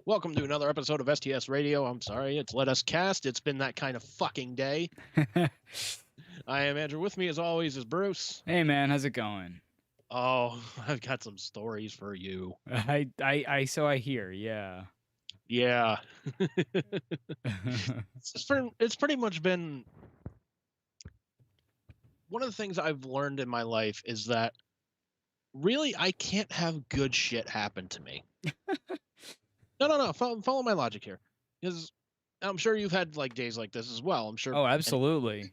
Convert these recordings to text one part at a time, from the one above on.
Welcome to another episode of STS Radio. I'm sorry, it's Let Us Cast. It's been that kind of fucking day. I am Andrew. With me, as always, is Bruce. Hey man, how's it going? Oh, I've got some stories for you. So I hear, yeah. Yeah. It's pretty much been one of the things I've learned in my life is that really I can't have good shit happen to me. No. Follow my logic here, because I'm sure you've had like days like this as well. I'm sure. Oh, absolutely.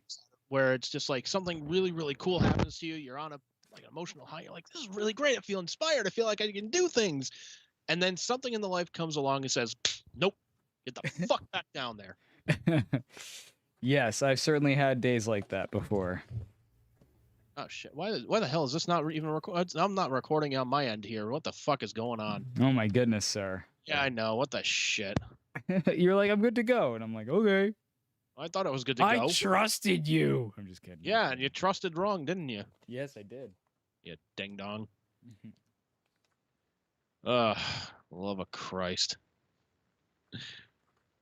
Where it's just like something really, really cool happens to you. You're on a like an emotional high. You're like, this is really great. I feel inspired. I feel like I can do things. And then something in the life comes along and says, nope, get the fuck back down there. Yes, I've certainly had days like that before. Oh shit! Why the hell is this not even recording? I'm not recording on my end here. What the fuck is going on? Oh my goodness, sir. Yeah, I know. What the shit? You're like, I'm good to go, and I'm like, okay. I thought it was good to go. I trusted you. I'm just kidding. Yeah, and you trusted wrong, didn't you? Yes, I did. You ding dong. Love of Christ.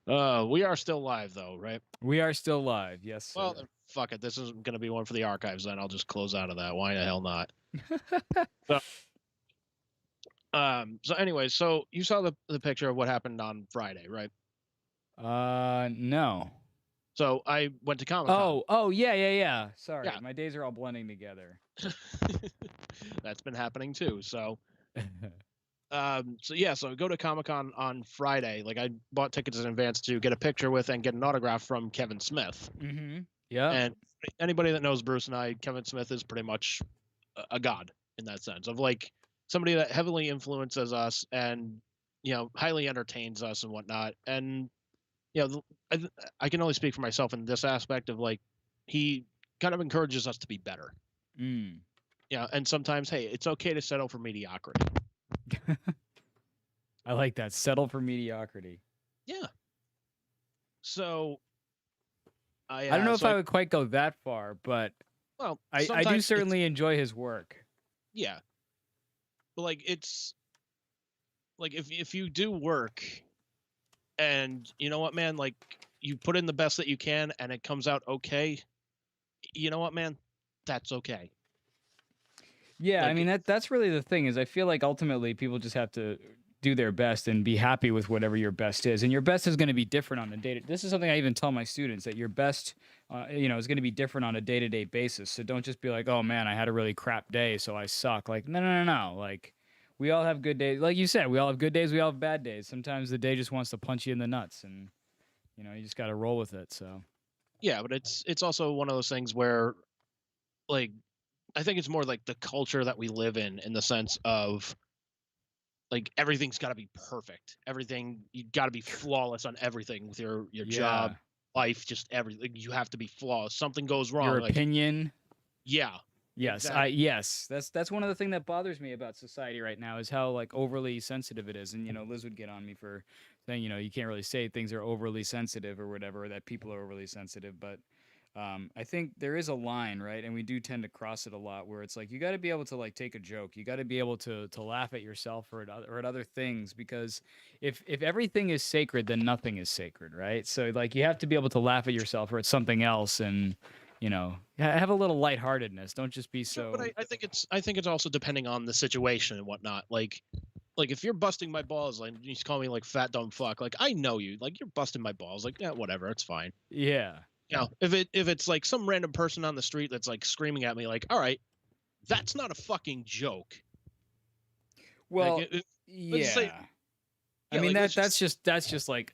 We are still live though, right? We are still live. Yes, sir. Well, then fuck it. This isn't gonna be one for the archives. Then I'll just close out of that. Why the hell not? So anyway, so you saw the picture of what happened on Friday, right? No. So I went to Comic-Con. Oh, yeah. Sorry, Yeah. my days are all blending together. That's been happening too. So so go to Comic-Con on Friday. Like I bought tickets in advance to get a picture with and get an autograph from Kevin Smith. Mm-hmm. Yeah. And anybody that knows Bruce and I, Kevin Smith is pretty much a god in that sense of like somebody that heavily influences us and highly entertains us and whatnot. And I can only speak for myself in this aspect of like he kind of encourages us to be better. Yeah, and sometimes, hey, it's okay to settle for mediocrity. I like that. Settle for mediocrity. Yeah. So I don't know if I would quite go that far, but well, I do certainly enjoy his work. Yeah. But like it's like if you do work and you know what, man, like you put in the best that you can and it comes out okay, you know what, man, that's okay. Yeah, like, I mean that's really the thing is I feel like ultimately people just have to do their best and be happy with whatever your best is, and your best is going to be different on a day. This is something I even tell my students that your best, is going to be different on a day-to-day basis. So don't just be like, oh man, I had a really crap day, so I suck. Like no. Like we all have good days. Like you said, we all have good days. We all have bad days. Sometimes the day just wants to punch you in the nuts, and you just got to roll with it. So yeah, but it's also one of those things where, like, I think it's more like the culture that we live in the sense of like everything's got to be perfect. Everything, you got to be flawless on everything with your job, life, just everything. You have to be flawless. Something goes wrong. Your opinion. Yeah. Yes, exactly. That's one of the things that bothers me about society right now is how like overly sensitive it is. And Liz would get on me for saying you can't really say things are overly sensitive or whatever, that people are overly sensitive, but I think there is a line, right? And we do tend to cross it a lot where it's like you got to be able to like take a joke. You got to be able to laugh at yourself or at other things, because if everything is sacred, then nothing is sacred, right? So like you have to be able to laugh at yourself or at something else, and have a little lightheartedness. Don't just be so. But I think it's also depending on the situation and whatnot. Like if you're busting my balls, like you call me like fat dumb fuck, like I know you, like you're busting my balls, like yeah, whatever, it's fine. Yeah. If it's like some random person on the street that's like screaming at me, like, all right, that's not a fucking joke. Well, yeah. I mean that's just like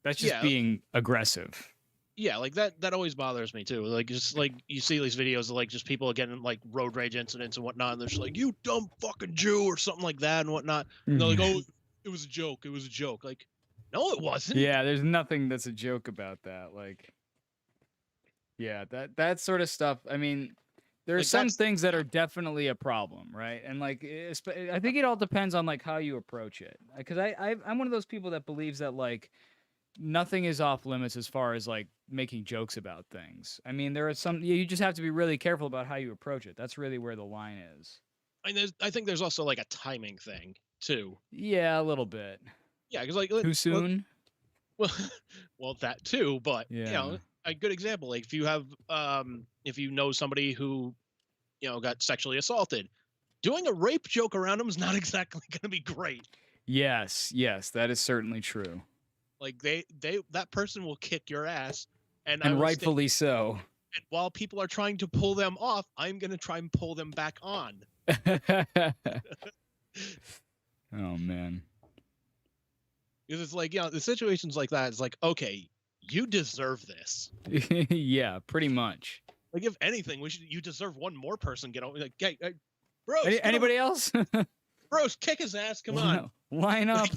that's just being aggressive. Yeah, like that always bothers me too. Like just like you see these videos of like just people getting like road rage incidents and whatnot, and they're just like, you dumb fucking Jew or something like that and whatnot. And they're like, oh, it was a joke. It was a joke. Like, no, it wasn't. Yeah, there's nothing that's a joke about that. Like, yeah, that sort of stuff. I mean, there are like some things that are definitely a problem, right? And like, I think it all depends on like how you approach it. Because I'm one of those people that believes that like nothing is off limits as far as like making jokes about things. I mean, there are some you just have to be really careful about how you approach it. That's really where the line is. I think there's also like a timing thing too. Yeah, a little bit. Yeah, because like Too soon. well, well, that too, but Yeah. a good example, like if you know somebody who got sexually assaulted, doing a rape joke around them is not exactly going to be great. Yes, that is certainly true. Like that person will kick your ass, and I And will stay. rightfully so. And while people are trying to pull them off, I'm going to try and pull them back on. Oh man. Because it's like, the situations like that, it's like, okay, you deserve this. Yeah, pretty much. Like, if anything, you deserve one more person get over. Like, hey, bros, Anybody else? Bros, kick his ass. Come on. Line up.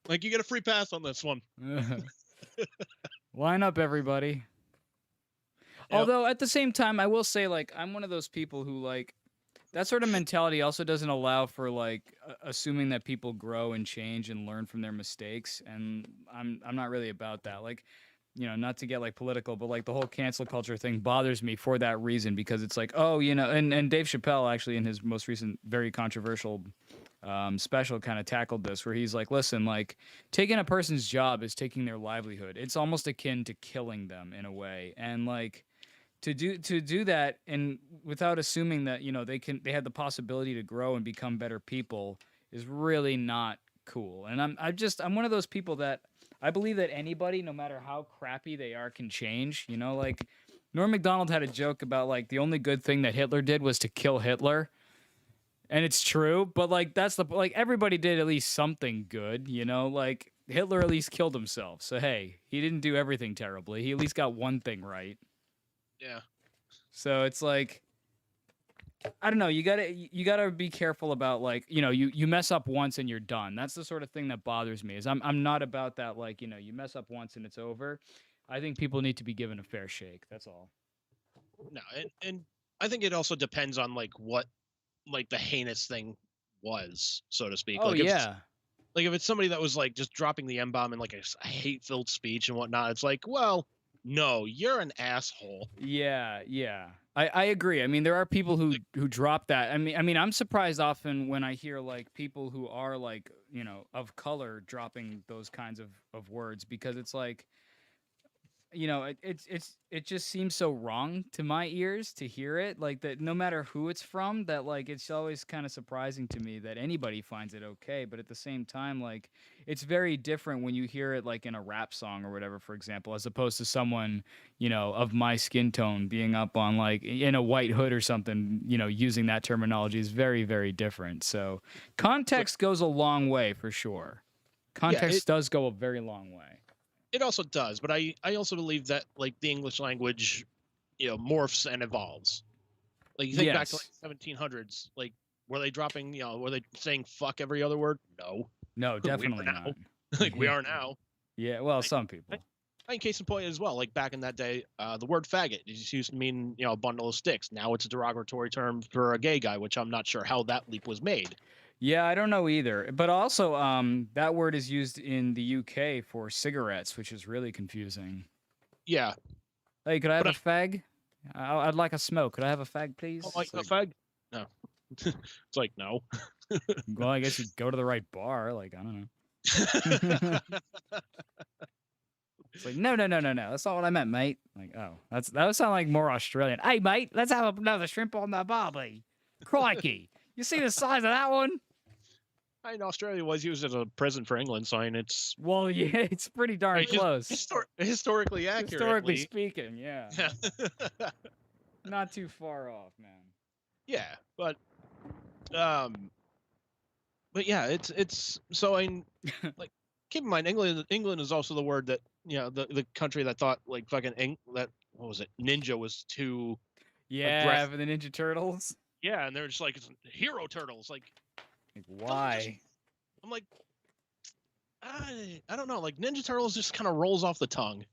Like, you get a free pass on this one. Line up, everybody. Yep. Although at the same time, I will say, like, I'm one of those people who, like, that sort of mentality also doesn't allow for, like, assuming that people grow and change and learn from their mistakes. And I'm not really about that. Like, not to get like political, but like the whole cancel culture thing bothers me for that reason, because it's like, oh, and Dave Chappelle actually in his most recent, very controversial special kind of tackled this, where he's like, listen, like taking a person's job is taking their livelihood. It's almost akin to killing them in a way. And like, to do that and without assuming that they had the possibility to grow and become better people is really not cool. And I'm one of those people that I believe that anybody, no matter how crappy they are, can change. Like Norm Macdonald had a joke about like the only good thing that Hitler did was to kill Hitler, and it's true. But like like everybody did at least something good. Like Hitler at least killed himself, so hey, he didn't do everything terribly. He at least got one thing right. Yeah. So it's like, I don't know. You gotta be careful about like, you mess up once and you're done. That's the sort of thing that bothers me. Is I'm not about that. Like, you mess up once and it's over. I think people need to be given a fair shake. That's all. No, and I think it also depends on like what like the heinous thing was, so to speak. Oh like yeah. If it's somebody that was like just dropping the M-bomb in like a hate-filled speech and whatnot, it's like, well, no, you're an asshole. Yeah. I agree. I mean, there are people who drop that. I mean, I'm surprised often when I hear like people who are like, of color dropping those kinds of words, because it's like, it just seems so wrong to my ears to hear it, like that no matter who it's from, that like it's always kind of surprising to me that anybody finds it okay. But at the same time, like it's very different when you hear it like in a rap song or whatever, for example, as opposed to someone, of my skin tone being up on like in a white hood or something, using that terminology is very, very different. So context goes a long way for sure. Context does go a very long way. It also does, but I also believe that like the English language, morphs and evolves. Like you think back to like 1700s, like were they dropping, were they saying fuck every other word? No, definitely not. Like we are now. Yeah, well, some people. I think case in point as well. Like back in that day, the word faggot just used to mean a bundle of sticks. Now it's a derogatory term for a gay guy, which I'm not sure how that leap was made. Yeah, I don't know either. But also, that word is used in the UK for cigarettes, which is really confusing. Yeah. Hey, could I have a fag? I'd like a smoke. Could I have a fag, please? Oh, like a fag? No. It's like, no. Well, I guess you go to the right bar. Like, I don't know. It's like, no. That's not what I meant, mate. Like, oh, that would sound like more Australian. Hey, mate, let's have another shrimp on the barbie. Crikey. You see the size of that one? I know Australia was used as a prison for England, so I mean it's... Well, yeah, it's pretty darn close. Historically accurate. Historically speaking, yeah. Not too far off, man. Yeah, but yeah, it's so I like keep in mind England is also the word that the country that thought like fucking that what was it ninja was too aggressive. For the Ninja Turtles. Yeah, and they're just like it's hero turtles like why? I'm like I don't know, like Ninja Turtles just kind of rolls off the tongue.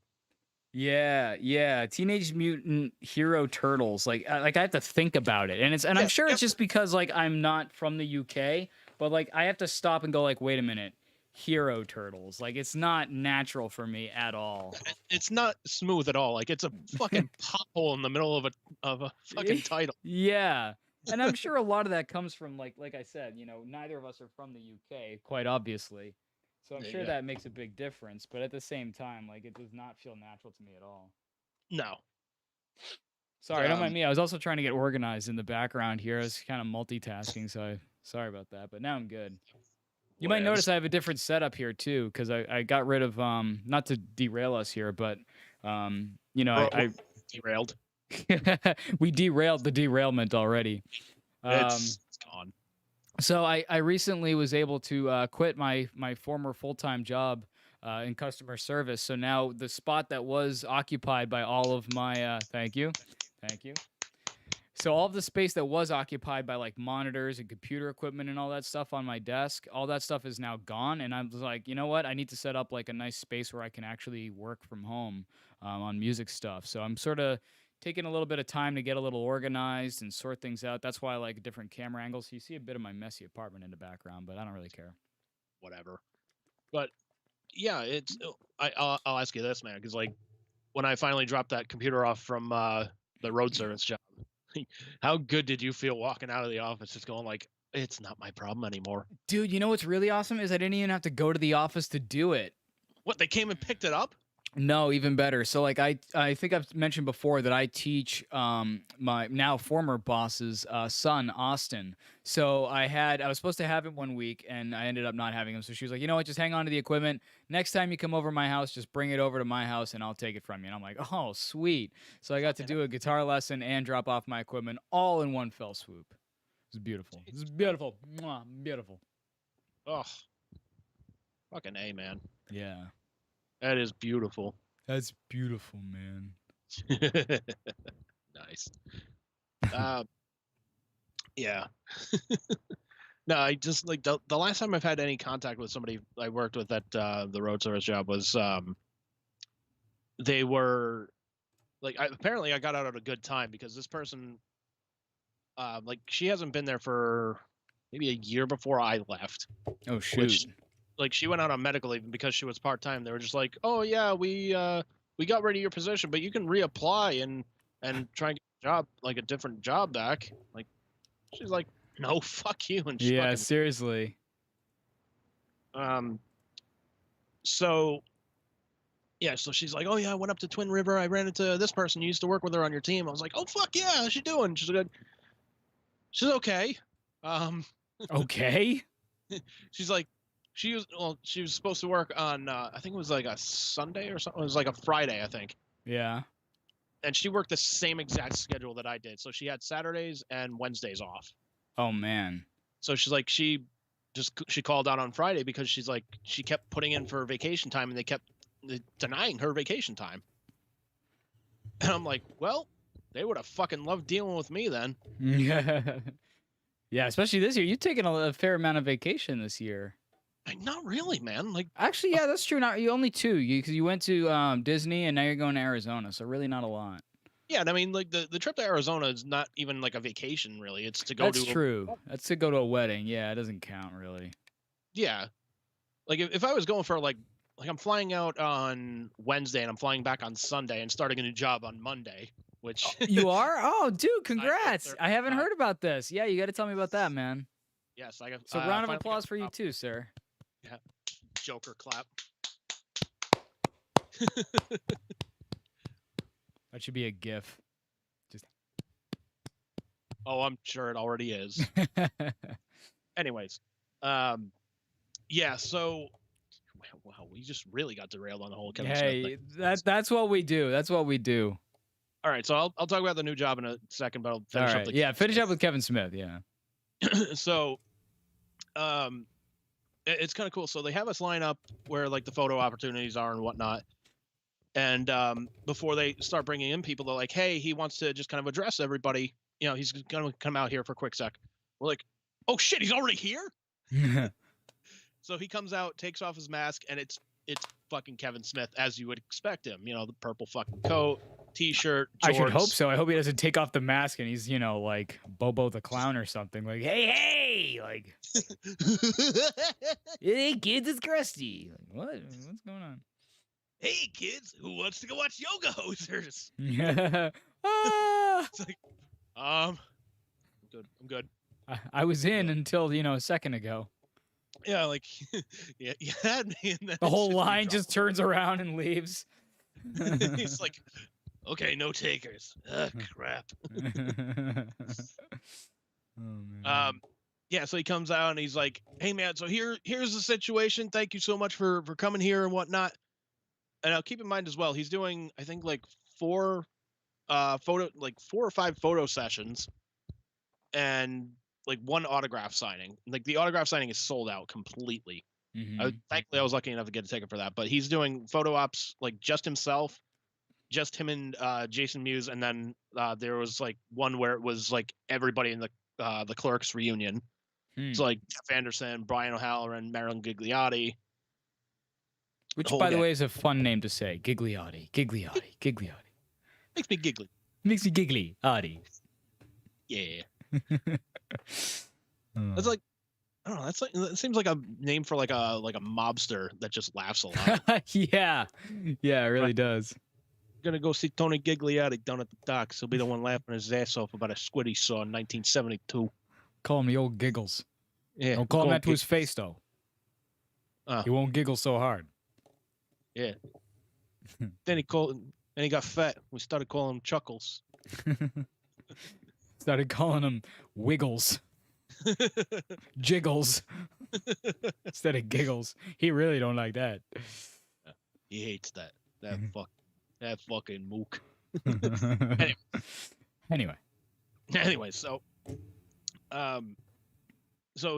Yeah. Teenage Mutant Hero Turtles. Like I have to think about it, and I'm sure it's just because like I'm not from the UK, but like I have to stop and go like, wait a minute, Hero Turtles. Like it's not natural for me at all. It's not smooth at all. Like it's a fucking pothole in the middle of a fucking title. Yeah. And I'm sure a lot of that comes from like I said, neither of us are from the UK, quite obviously. So I'm sure Yeah. that makes a big difference, but at the same time, like, it does not feel natural to me at all. No. Sorry, don't mind me. I was also trying to get organized in the background here. I was kind of multitasking, so sorry about that. But now I'm good. You might notice I have a different setup here too, because I got rid of not to derail us here, but you know, I derailed. we derailed the derailment already. It's gone. So I recently was able to quit my former full-time job in customer service. So now the spot that was occupied by all of my thank you. So all of the space that was occupied by like monitors and computer equipment and all that stuff on my desk, all that stuff is now gone. And I was like, you know what? I need to set up like a nice space where I can actually work from home on music stuff. So I'm sort of taking a little bit of time to get a little organized and sort things out. That's why I like different camera angles. So you see a bit of my messy apartment in the background, but I don't really care. Whatever. But yeah, it's I'll ask you this, man, because like when I finally dropped that computer off from the road service job, how good did you feel walking out of the office just going like, it's not my problem anymore? Dude, you know what's really awesome is I didn't even have to go to the office to do it. What, they came and picked it up? No, even better. So like I think I've mentioned before that I teach my now former boss's son, Austin. So I was supposed to have him one week and I ended up not having him. So she was like, you know what, just hang on to the equipment. Next time you come over my house, just bring it over to my house and I'll take it from you. And I'm like, oh, sweet. So I got to do a guitar lesson and drop off my equipment all in one fell swoop. It was beautiful. It was beautiful. Mwah, beautiful. Oh, fucking A, man. Yeah. That is beautiful. That's beautiful, man. Nice. Yeah. No, I just like the last time I've had any contact with somebody I worked with at the road service job was they were like apparently I got out at a good time because this person like she hasn't been there for maybe a year before I left. Oh shoot. Which, like she went out on medical leave because she was part-time. They were just like, oh yeah, we got rid of your position, but you can reapply and try and get a job, like a different job back. Like she's like, no, fuck you. And yeah, seriously. So yeah, so she's like, oh yeah, I went up to Twin River. I ran into this person. You used to work with her on your team. I was like, oh fuck yeah, how's she doing? She's good. She's okay. Okay. She's like, she was supposed to work on I think it was like a Sunday or something. It was like a Friday, I think. Yeah. And she worked the same exact schedule that I did. So she had Saturdays and Wednesdays off. Oh man. So she's like, she called out on Friday because she's like, she kept putting in for vacation time and they kept denying her vacation time. And I'm like, well, they would have fucking loved dealing with me then. Yeah, especially this year. You've taken a fair amount of vacation this year. Not really, man. Like, actually, yeah, that's true. Not you only two. Because you went to Disney and now you're going to Arizona, so really not a lot. Yeah, and I mean, like the trip to Arizona is not even like a vacation, really. It's to go. That's true. That's to go to a wedding. Yeah, it doesn't count really. Yeah, like if I was going for like I'm flying out on Wednesday and I'm flying back on Sunday and starting a new job on Monday. Which you are? Oh, dude, congrats! I haven't heard about this. Yeah, you got to tell me about that, man. Yes, I got. So round of applause for you too, sir. Yeah, Joker clap. That should be a GIF. Just. Oh, I'm sure it already is. Anyways, yeah. So, wow, we just really got derailed on the whole Kevin Smith thing. That's what we do. That's what we do. All right, so I'll talk about the new job in a second, but I'll finish up. Finish up with Kevin Smith. Yeah. So, it's kind of cool. So they have us line up where like the photo opportunities are and whatnot. And before they start bringing in people, they're like, hey, he wants to just kind of address everybody. You know, he's going to come out here for a quick sec. We're like, oh shit, he's already here. So he comes out, takes off his mask, and it's fucking Kevin Smith as you would expect him. You know, the purple fucking coat, t-shirt, jorts. I should hope so. I hope he doesn't take off the mask and he's, you know, like Bobo the Clown or something. Like, hey, like, hey kids, it's Krusty. Like, what's going on? Hey kids, who wants to go watch Yoga Hosers? It's like, I'm good. I was in until, you know, a second ago. Yeah, like, yeah, you had me, and then The it's whole just you line drop just turns around and leaves. him. He's like, okay, no takers. Crap. Oh man. Um, yeah, so he comes out and he's like, hey man, so here's the situation. Thank you so much for coming here and whatnot. And I'll keep in mind as well, he's doing I think like four four or five photo sessions and like one autograph signing. Like the autograph signing is sold out completely. Thankfully I was lucky enough to get a ticket for that. But he's doing photo ops like just himself, just him and Jason Mewes, and then there was like one where it was like everybody in the Clerks reunion. It's like Jeff Anderson, Brian O'Halloran, Marilyn Gigliotti. Which, Whole by the gang. way, is a fun name to say. Gigliotti. Gigliotti. Gigliotti. Makes me giggly. Makes me giggly. Oddie. Yeah. That's like, I don't know. That's like, it seems like a name for like a mobster that just laughs a lot. Yeah. Yeah, it really does. Gonna go see Tony Gigliotti down at the docks. He'll be the one laughing his ass off about a squid he saw in 1972. Call him the old giggles. Yeah. Don't call him that to his face, though. He won't giggle so hard. Yeah. Then he got fat. We started calling him Chuckles. Started calling him Wiggles. Jiggles. Instead of giggles. He really don't like that. He hates that. That fucking mook. Anyway, so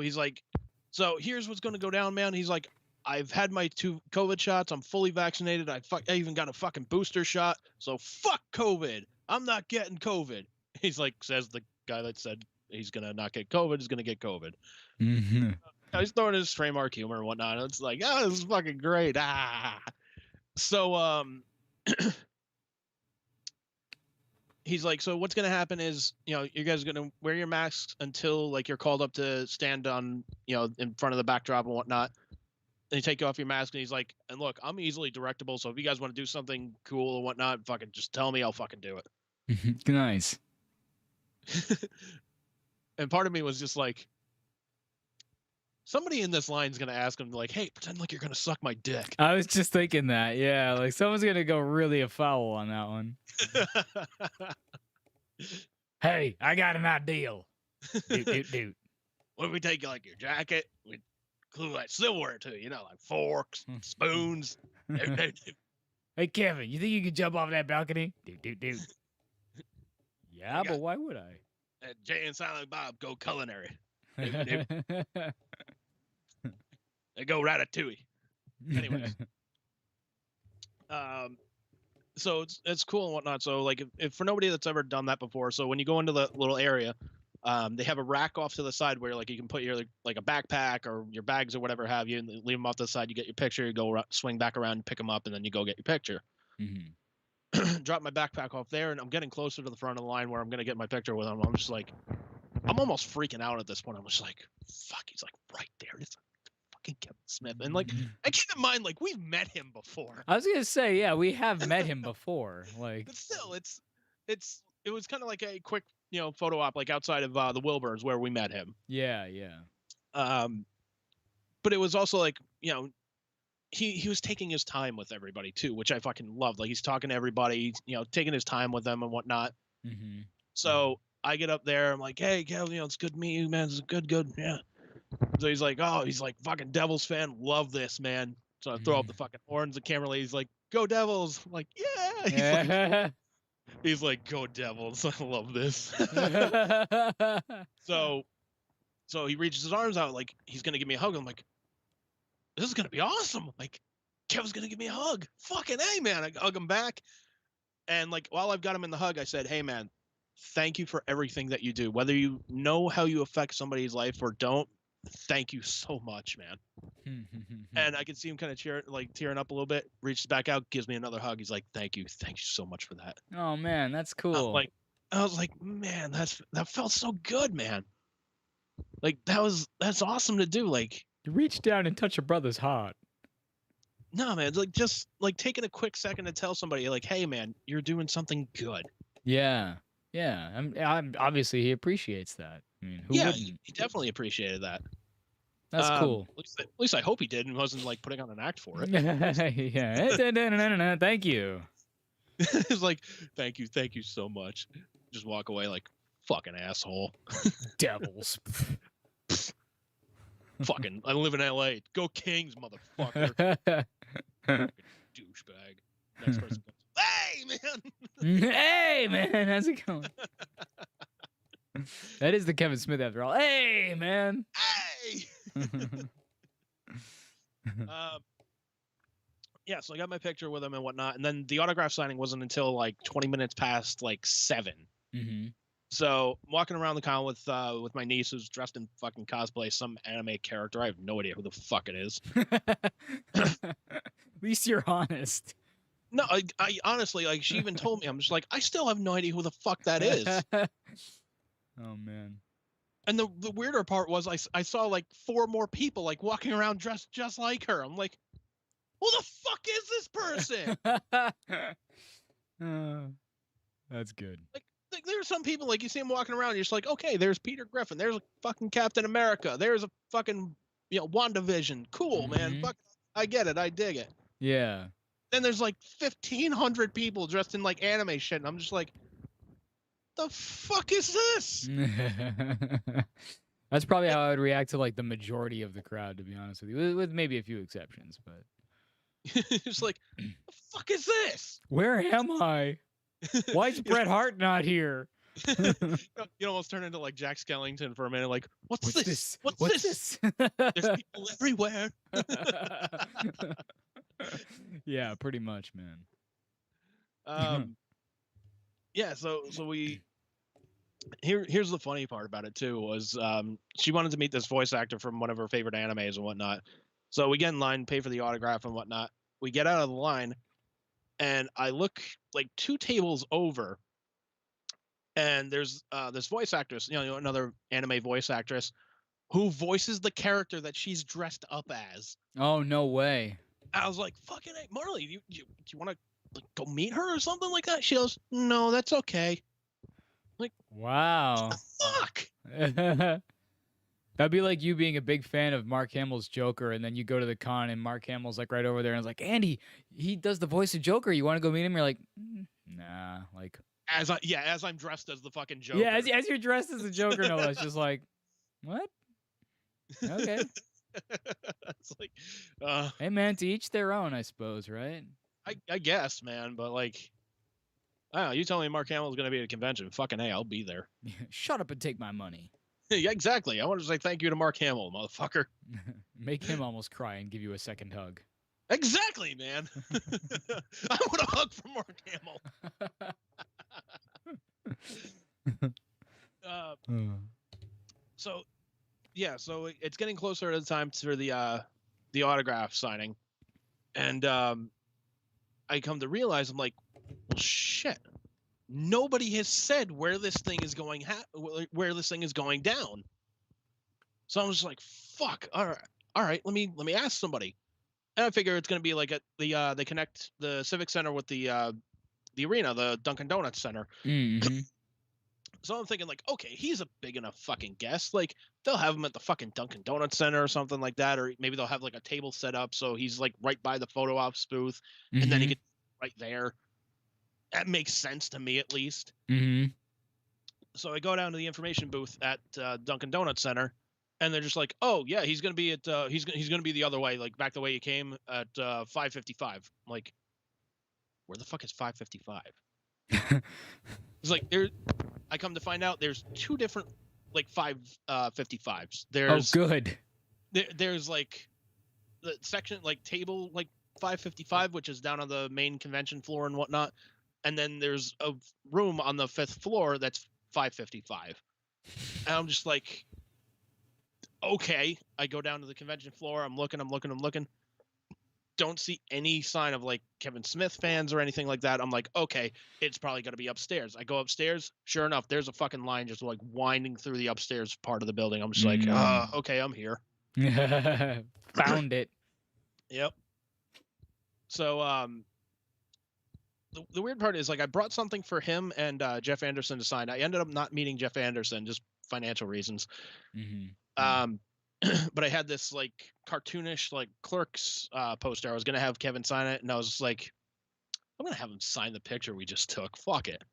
he's like, so here's what's gonna go down, man. He's like, I've had my 2 COVID shots. I'm fully vaccinated. I even got a fucking booster shot. So fuck COVID. I'm not getting COVID. He's like, says the guy that said he's gonna not get COVID is gonna get COVID. He's throwing his trademark humor and whatnot. It's like, oh, this is fucking great. So he's like, so what's gonna happen is, you guys are gonna wear your masks until like you're called up to stand on, in front of the backdrop and whatnot. And you take off your mask, and he's like, and look, I'm easily directable, so if you guys want to do something cool or whatnot, fucking just tell me, I'll fucking do it. Nice. And part of me was just like, somebody in this line is gonna ask him like, hey, pretend like you're gonna suck my dick. I was just thinking that. Yeah, like someone's gonna go really afoul on that one. Hey, I got an ideal. Dude. What if we take like your jacket? We glue like silverware to it, like forks, spoons. Hey, Kevin, you think you can jump off that balcony? Dude. Yeah, but why would I? Jay and Silent Bob go culinary. They go ratatouille. Anyways. So it's cool and whatnot. So like if for nobody that's ever done that before, so when you go into the little area, they have a rack off to the side where like you can put your like a backpack or your bags or whatever have you, and leave them off to the side. You get your picture, you go swing back around, pick them up, and then you go get your picture. Drop my backpack off there, and I'm getting closer to the front of the line where I'm gonna get my picture with him. I'm just like, I'm almost freaking out at this point. I'm just like, fuck, he's like right there. It's fucking Kevin Smith, and like, I keep in mind like we've met him before. I was gonna say, yeah, we have met him before. Like, but still, it was kind of like a quick photo op like outside of the Wilburns where we met him. Yeah. But it was also like he was taking his time with everybody too, which I fucking loved. Like he's talking to everybody, taking his time with them and whatnot. So I get up there, I'm like, hey, Kel, it's good to meet you, man. It's good, yeah. So he's like, fucking Devils fan, love this, man. So I throw up the fucking horns. The camera lady's like, go Devils. I'm like, yeah. He's like, go Devils. I love this. So he reaches his arms out like he's gonna give me a hug. I'm like, this is gonna be awesome. Like, Kevin's gonna give me a hug. Fucking hey, man. I hug him back. And like while I've got him in the hug, I said, hey man, thank you for everything that you do. Whether you know how you affect somebody's life or don't, thank you so much, man. And I can see him kind of tearing up a little bit, reaches back out, gives me another hug. He's like, thank you so much for that. Oh man, that's cool. I was like, man, that felt so good, man. Like that's awesome to do. Like you reach down and touch a brother's heart. No, man, like just like taking a quick second to tell somebody like, hey man, you're doing something good. Yeah. I'm obviously he appreciates that. I mean, who wouldn't? He definitely appreciated that. That's cool. At least I hope he did and wasn't like putting on an act for it. Yeah. Thank you. It's like, thank you so much. Just walk away like, fucking asshole. Devils. Fucking, I live in LA. Go Kings, motherfucker. Douchebag. Next person goes, hey, man. Hey, man. How's it going? That is the Kevin Smith after all. Hey, man. Hey. Yeah, so I got my picture with him and whatnot, and then the autograph signing wasn't until like 20 minutes past like 7. Mm-hmm. So I'm walking around the con with my niece who's dressed in fucking cosplay, some anime character. I have no idea who the fuck it is. At least you're honest. No, I honestly, like, she even told me, I'm just like, I still have no idea who the fuck that is. Oh man. And the weirder part was I saw like 4 more people like walking around dressed just like her. I'm like, who the fuck is this person? That's good. Like there are some people, like, you see them walking around, you're just like, okay, there's Peter Griffin, there's a fucking Captain America, there's a fucking, WandaVision. Cool, man. Fuck, I get it, I dig it. Yeah. Then there's like 1,500 people dressed in like anime shit, and I'm just like, the fuck is this? That's probably how I would react to like the majority of the crowd, to be honest with you, with maybe a few exceptions, but it's like, the fuck is this? Where am I? Why is Bret Hart not here? You almost turn into like Jack Skellington for a minute, like, what's this? What's this? There's people everywhere. Yeah, pretty much, man. Yeah, so we here's the funny part about it too, was she wanted to meet this voice actor from one of her favorite animes and whatnot. So we get in line, pay for the autograph and whatnot. We get out of the line, and I look like 2 tables over, and there's this voice actress, another anime voice actress, who voices the character that she's dressed up as. Oh, no way. I was like, fucking hey, Marley, do you want to like go meet her or something like that? She goes, no, that's okay. Like, wow. what the fuck? That'd be like you being a big fan of Mark Hamill's Joker, and then you go to the con and Mark Hamill's like right over there, and it's like, Andy, he does the voice of Joker. You want to go meet him? You're like, nah, like as I'm dressed as the fucking Joker. Yeah, as you're dressed as the Joker, no less. Just like, what? Okay. It's like, hey man, to each their own, I suppose, right? I guess, man, but like, I don't know. You tell me Mark Hamill is going to be at a convention. Fucking hey, I'll be there. Shut up and take my money. Yeah, exactly. I want to say thank you to Mark Hamill, motherfucker. Make him almost cry and give you a second hug. Exactly, man. I want a hug from Mark Hamill. So, yeah, so it's getting closer to the time for the autograph signing, and I come to realize, I'm like, well, shit. Nobody has said where this thing is going, where this thing is going down. So I was just like, fuck. All right. Let me ask somebody. And I figure it's gonna be like at the they connect the Civic Center with the arena, the Dunkin' Donuts Center. Mm-hmm. So I'm thinking like, okay, he's a big enough fucking guest. Like they'll have him at the fucking Dunkin' Donuts Center or something like that, or maybe they'll have like a table set up so he's like right by the photo ops booth, and then he gets right there. That makes sense to me, at least. Mm-hmm. So I go down to the information booth at Dunkin' Donuts Center, and they're just like, "Oh yeah, he's gonna be at he's gonna be the other way, like back the way he came at 5:55." I'm like, where the fuck is 5:55? It's like I come to find out there's 2 different like 5:55s. There's good. There's like the section like table like 5:55, which is down on the main convention floor and whatnot. And then there's a room on the 5th floor that's 5:55. And I'm just like, okay. I go down to the convention floor. I'm looking. Don't see any sign of like Kevin Smith fans or anything like that. I'm like, okay, it's probably going to be upstairs. I go upstairs. Sure enough, there's a fucking line just like winding through the upstairs part of the building. I'm just like, okay, I'm here. Found it. Yep. So, the weird part is like I brought something for him and Jeff Anderson to sign. I ended up not meeting Jeff Anderson, just financial reasons. Mm-hmm. but I had this like cartoonish like Clerks poster. I was gonna have Kevin sign it, and I was like, I'm gonna have him sign the picture we just took. Fuck it.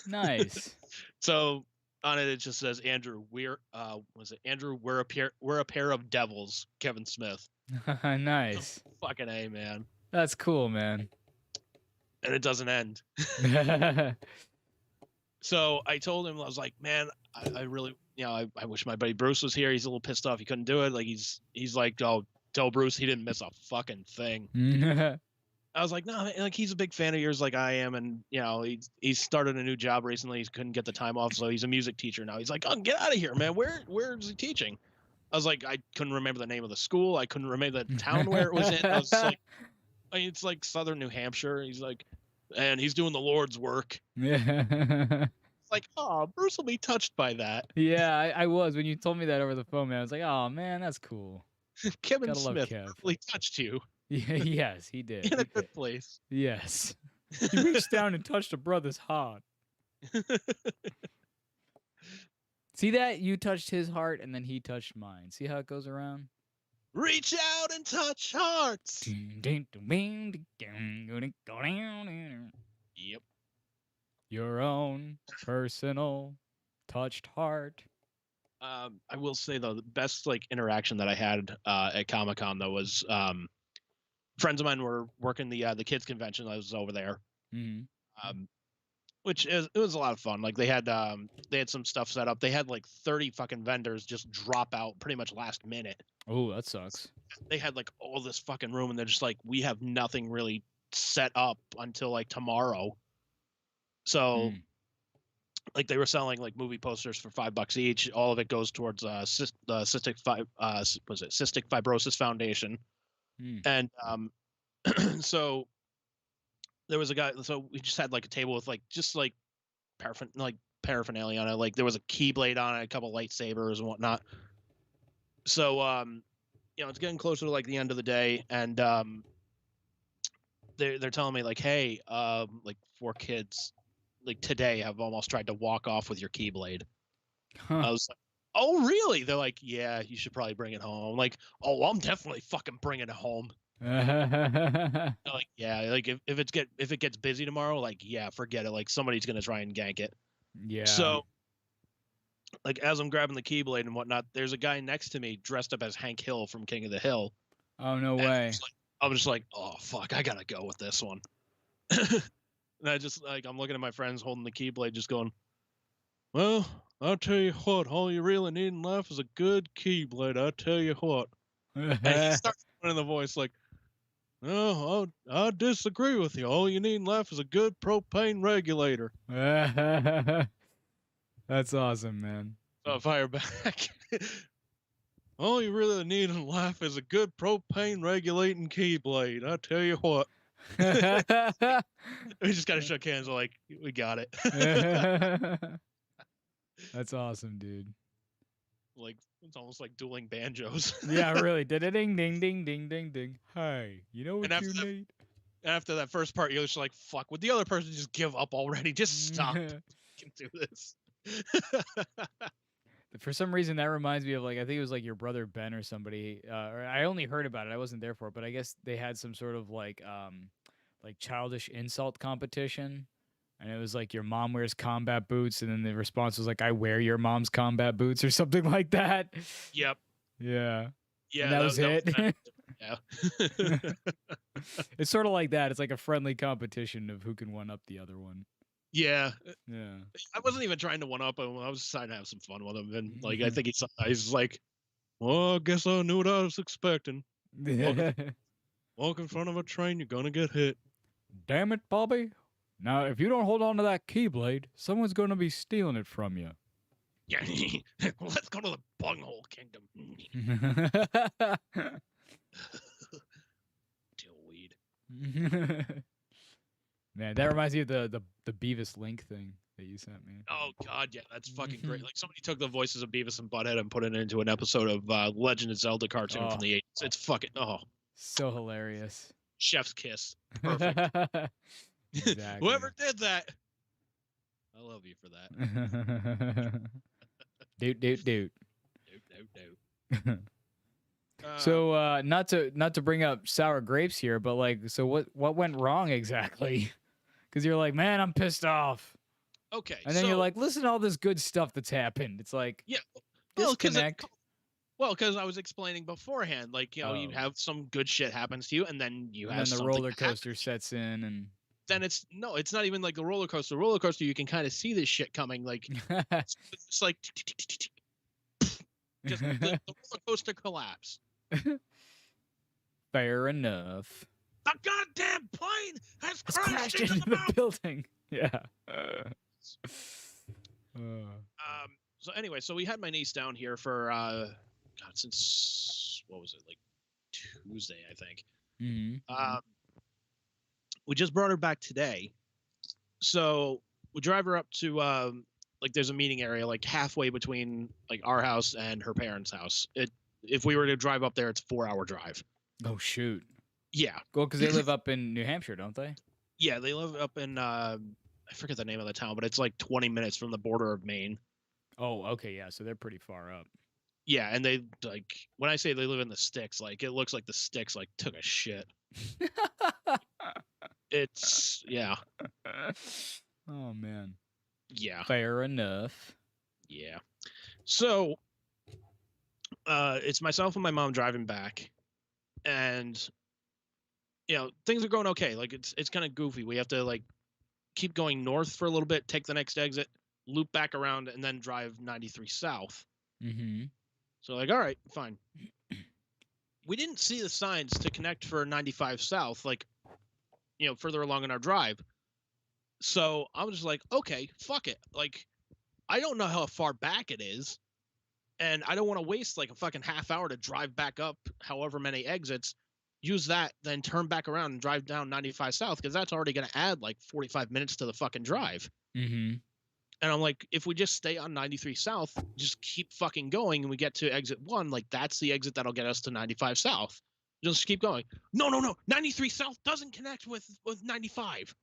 Nice. So on it, it just says Andrew, was it Andrew? We're a pair of devils, Kevin Smith. Nice. Fucking A, man. That's cool, man. And it doesn't end. So I told him, I was like, man, I really, I wish my buddy Bruce was here. He's a little pissed off he couldn't do it. Like he's like, oh, tell Bruce he didn't miss a fucking thing. I was like, no, like he's a big fan of yours, like I am, and he's started a new job recently. He couldn't get the time off, so he's a music teacher now. He's like, oh, get out of here, man. Where is he teaching? I was like, I couldn't remember the name of the school. I couldn't remember the town where it was in. I was like, it's like Southern New Hampshire. He's like, and he's doing the Lord's work. Yeah. It's like, oh, Bruce will be touched by that. Yeah, I was when you told me that over the phone, man. I was like, oh man, that's cool. Kevin Smith really touched you. Yeah, yes, he did. In a good place. Yes. He reached down and touched a brother's heart. See that? You touched his heart and then he touched mine. See how it goes around? Reach out and touch hearts. Yep. Your own personal touched heart. I will say though, the best like interaction that I had at Comic-Con though was friends of mine were working the kids convention. I was over there, which it was a lot of fun. Like they had some stuff set up. They had like 30 fucking vendors just drop out pretty much last minute. Oh, that sucks. They had like all this fucking room, and they're just like, we have nothing really set up until like tomorrow. So. Like they were selling like movie posters for $5 each. All of it goes towards cystic fibrosis foundation. And so there was a guy. So we just had like a table with like just like paraphernalia on it. Like there was a keyblade on it, a couple lightsabers and whatnot. So it's getting closer to like the end of the day, and they're telling me like, hey, like 4 kids. Like today have almost tried to walk off with your Keyblade. I was like, oh really? They're like, yeah, you should probably bring it home. I'm like, oh, I'm definitely fucking bringing it home. Like, yeah, like if it gets busy tomorrow, like, yeah, forget it. Like somebody's gonna try and gank it. Yeah. So like as I'm grabbing the Keyblade and whatnot, there's a guy next to me dressed up as Hank Hill from King of the Hill. Oh no way. I'm just like, oh fuck, I gotta go with this one. And I just like I'm looking at my friends holding the Keyblade, just going, well, I'll tell you what, all you really need in life is a good Keyblade. I tell you what. And he starts in the voice like, no, I disagree with you. All you need in life is a good propane regulator. That's awesome, man. So I fire back. All you really need in life is a good propane regulating Keyblade. I tell you what. We just kind of shook hands. We're like, we got it. That's awesome, dude. Like it's almost like dueling banjos. Yeah, really. Ding, ding, ding, ding, ding, ding. Hey, you know what you need? After that first part, you're just like, fuck. Would the other person just give up already? Just stop. Can do this. For some reason, that reminds me of like I think it was like your brother Ben or somebody. Or I only heard about it. I wasn't there for it, but I guess they had some sort of like childish insult competition, and it was like your mom wears combat boots, and then the response was like I wear your mom's combat boots or something like that. Yep. Yeah. Yeah. And that was it. Yeah. It's sort of like that. It's like a friendly competition of who can one up the other one. Yeah. Yeah. I wasn't even trying to one up him. I was trying to have some fun with him, and like I think he's like, well, I guess I knew what I was expecting. Walk in front of a train, you're gonna get hit. Damn it, Bobby. Now, if you don't hold on to that Keyblade, someone's going to be stealing it from you. Yeah, let's go to the bunghole kingdom. Dillweed. Man, that reminds me of the Beavis Link thing that you sent me. Oh god, yeah, that's fucking great. Like somebody took the voices of Beavis and Butthead and put it into an episode of Legend of Zelda cartoon from the 80s. It's fucking so hilarious. Chef's kiss. Perfect. Exactly. Whoever did that, I love you for that. Doot. So not to bring up sour grapes here, but like, so what went wrong exactly? Because you're like, man, I'm pissed off, Okay, and then you're so like, listen to all this good stuff that's happened. It's like yeah, well, disconnect. because I was explaining beforehand, like you have some good shit happens to you, and then you and have then the something roller that happens coaster to you. sets in, and Then it's not even like the roller coaster. Roller coaster, you can kind of see this shit coming. Like it's like just the roller coaster collapse. fair enough. The goddamn plane has It's crashed crashed into into the the mountain. building. Yeah. So anyway, so we had my niece down here for God, since what was it, like Tuesday, I think. We just brought her back today. So we drive her up to like there's a meeting area like halfway between like our house and her parents' house. If we were to drive up there, it's a 4-hour drive. Oh shoot. Yeah. Well, because they live up in New Hampshire, don't they? Yeah, they live up in I forget the name of the town, but it's like 20 minutes from the border of Maine. Oh, okay, yeah. So they're pretty far up. Yeah, and they like when I say they live in the sticks, like it looks like the sticks like took a shit. It's yeah. Oh man. Yeah. Fair enough. Yeah. So it's myself and my mom driving back, and things are going okay. Like it's kind of goofy. We have to like keep going north for a little bit, take the next exit, loop back around, and then drive 93 south. So like, all right, fine. We didn't see the signs to connect for 95 south, like further along in our drive. So I was just like, okay, fuck it. Like, I don't know how far back it is, and I don't want to waste like a fucking half hour to drive back up however many exits, use that, then turn back around and drive down 95 south, because that's already going to add like 45 minutes to the fucking drive. And I'm like, if we just stay on 93 south, just keep fucking going, and we get to exit 1, like that's the exit that'll get us to 95 south. Just keep going. No. 93 south doesn't connect with 95.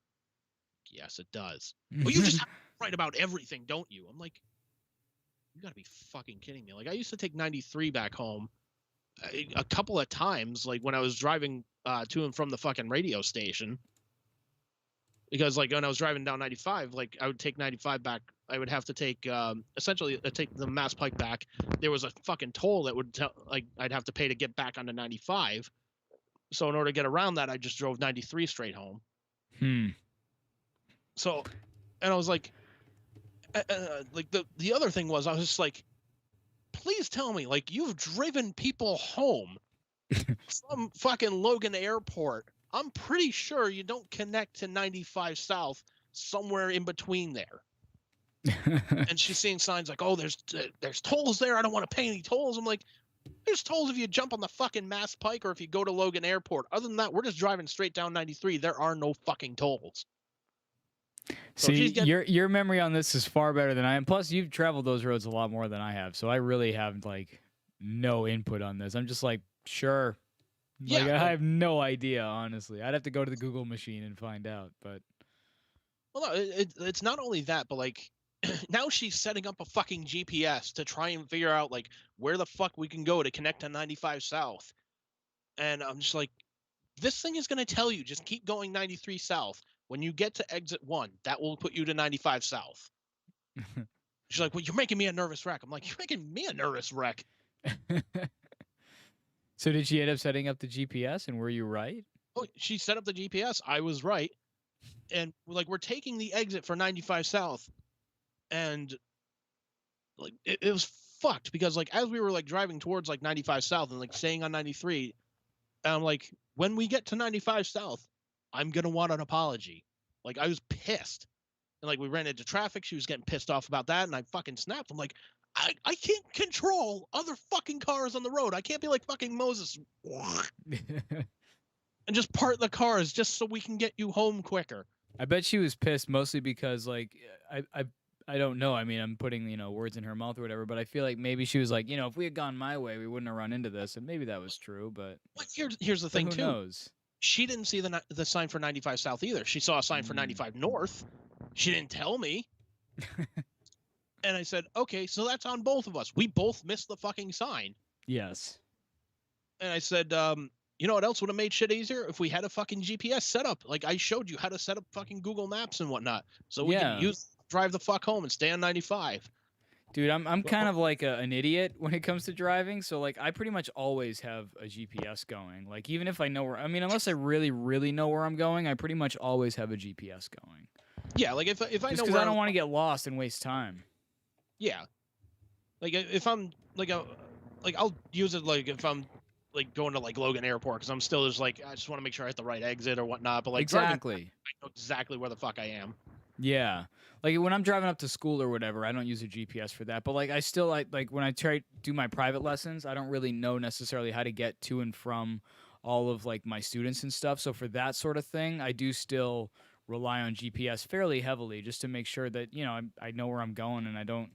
Yes, it does. Well, you just have to write about everything, don't you? I'm like, you gotta be fucking kidding me. Like, I used to take 93 back home a couple of times, like when I was driving to and from the fucking radio station. Because like when I was driving down 95, like I would take 95 back. I would have to take essentially take the Mass Pike back. There was a fucking toll that would like I'd have to pay to get back onto 95. So in order to get around that, I just drove 93 straight home. So, and I was like the other thing was I was just like, please tell me, like, you've driven people home from fucking Logan Airport. I'm pretty sure you don't connect to 95 South, somewhere in between there. And she's seeing signs like, oh, there's tolls there. I don't want to pay any tolls. I'm like, there's tolls if you jump on the fucking Mass Pike or if you go to Logan Airport. Other than that, we're just driving straight down 93. There are no fucking tolls. So see, your memory on this is far better than I am. Plus, you've traveled those roads a lot more than I have, so I really have like no input on this. I'm just like, sure. Like, yeah, I have no idea, honestly. I'd have to go to the Google machine and find out. But well, no, it's not only that, but like now she's setting up a fucking GPS to try and figure out like where the fuck we can go to connect to 95 South. And I'm just like, this thing is going to tell you just keep going 93 South. When you get to exit 1, that will put you to 95 South. She's like, well, you're making me a nervous wreck. I'm like, you're making me a nervous wreck. So did she end up setting up the GPS, and were you right? Oh, she set up the GPS. I was right. And like, we're taking the exit for 95 South. And like, it was fucked because like, as we were like driving towards like 95 South and like staying on 93, and I'm like, when we get to 95 South, I'm going to want an apology. Like, I was pissed. And like, we ran into traffic. She was getting pissed off about that. And I fucking snapped. I'm like, I can't control other fucking cars on the road. I can't be like fucking Moses and just park the cars just so we can get you home quicker. I bet she was pissed mostly because like I don't know. I mean, I'm putting words in her mouth or whatever, but I feel like maybe she was like, if we had gone my way, we wouldn't have run into this, and maybe that was true. But here's the thing who too. Knows? She didn't see the sign for 95 South either. She saw a sign for 95 North. She didn't tell me. And I said, okay, so that's on both of us. We both missed the fucking sign. Yes. And I said, you know what else would have made shit easier if we had a fucking GPS setup. Like I showed you how to set up fucking Google Maps and whatnot, so we could Yeah. drive the fuck home and stay on 95. Dude, I'm But, kind of like an idiot when it comes to driving. So like I pretty much always have a GPS going. Like even if I know where, I mean, unless I really really know where I'm going, I pretty much always have a GPS going. yeah, like if I Just know because where I I'm, don't want to get lost and waste time. yeah, like if I'm like I'll use it like if I'm like going to like Logan Airport because I'm still just like I just want to make sure I hit the right exit or whatnot. But like driving, Exactly. I know exactly where the fuck I am. Yeah. Like when I'm driving up to school or whatever, I don't use a GPS for that. But like I still like when I try to do my private lessons, I don't really know necessarily how to get to and from all of like my students and stuff. So for that sort of thing, I do still rely on GPS fairly heavily just to make sure that, you know, I know where I'm going and I don't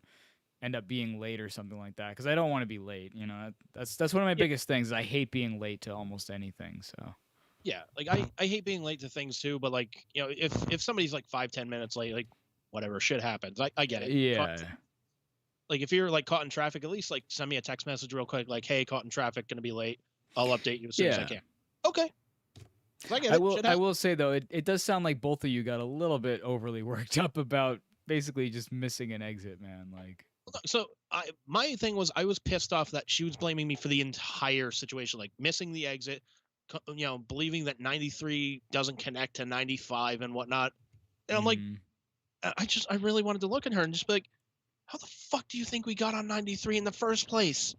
end up being late or something like that because I don't want to be late, you know. That's one of my Yeah, biggest things. I hate being late to almost anything. So yeah. Like I hate being late to things too. But like you know if somebody's like 5-10 minutes late, like whatever shit happens, I get it. yeah. Like if you're like caught in traffic, at least like send me a text message real quick, like, "Hey, caught in traffic, gonna be late. I'll update you as soon as I Yeah. can." Okay, I get I it. will Shit I happens. will say though, it does sound like both of you got a little bit overly worked up about basically just missing an exit, man. Like So my thing was I was pissed off that she was blaming me for the entire situation, like missing the exit, you know, believing that 93 doesn't connect to 95 and whatnot. And I'm like, mhm. I really wanted to look at her and just be like, how the fuck do you think we got on 93 in the first place?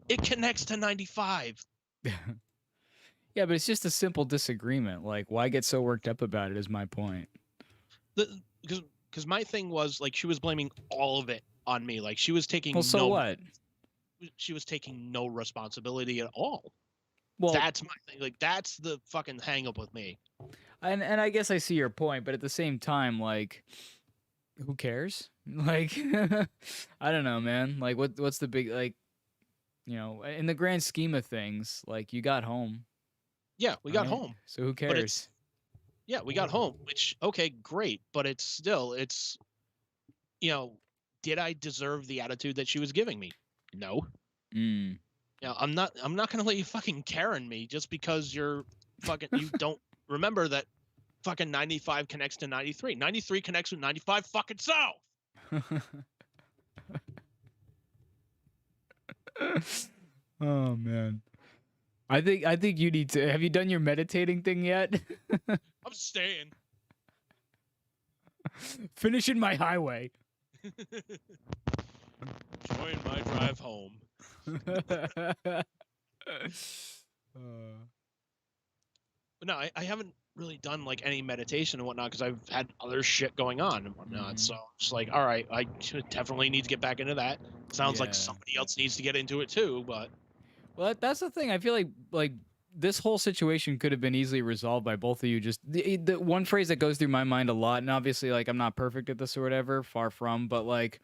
It connects to 95. Yeah, but it's just a simple disagreement. Like why get so worked up about it is my point. Because my thing was like she was blaming all of it on me. Like Well, so what? she was taking no responsibility at all. Well, That's my thing. Like that's the fucking hang up with me. and I guess I see your point, but at the same time like who cares? Like I don't know, man. Like what's the big like, you know, in the grand scheme of things, like you got home, Yeah, we got right? home. So who But cares? it's yeah, we got home, which okay, great, but it's still it's you know, did I deserve the attitude that she was giving me? No. Mm. You know, I'm not gonna let you fucking Karen me just because you're fucking you don't remember that fucking 95 connects to 93. 93 connects with 95 fucking south. Oh man. I think you need to. Have you done your meditating thing yet? I'm staying. Finishing my highway. Join my drive home. But no, I haven't really done like any meditation and whatnot because I've had other shit going on and whatnot. So it's like, all right, I definitely need to get back into that. Sounds like Yeah. somebody else needs to get into it too, but Well, that's the thing. I feel like this whole situation could have been easily resolved by both of you. Just the one phrase that goes through my mind a lot, and obviously, like I'm not perfect at this or whatever, far from, but like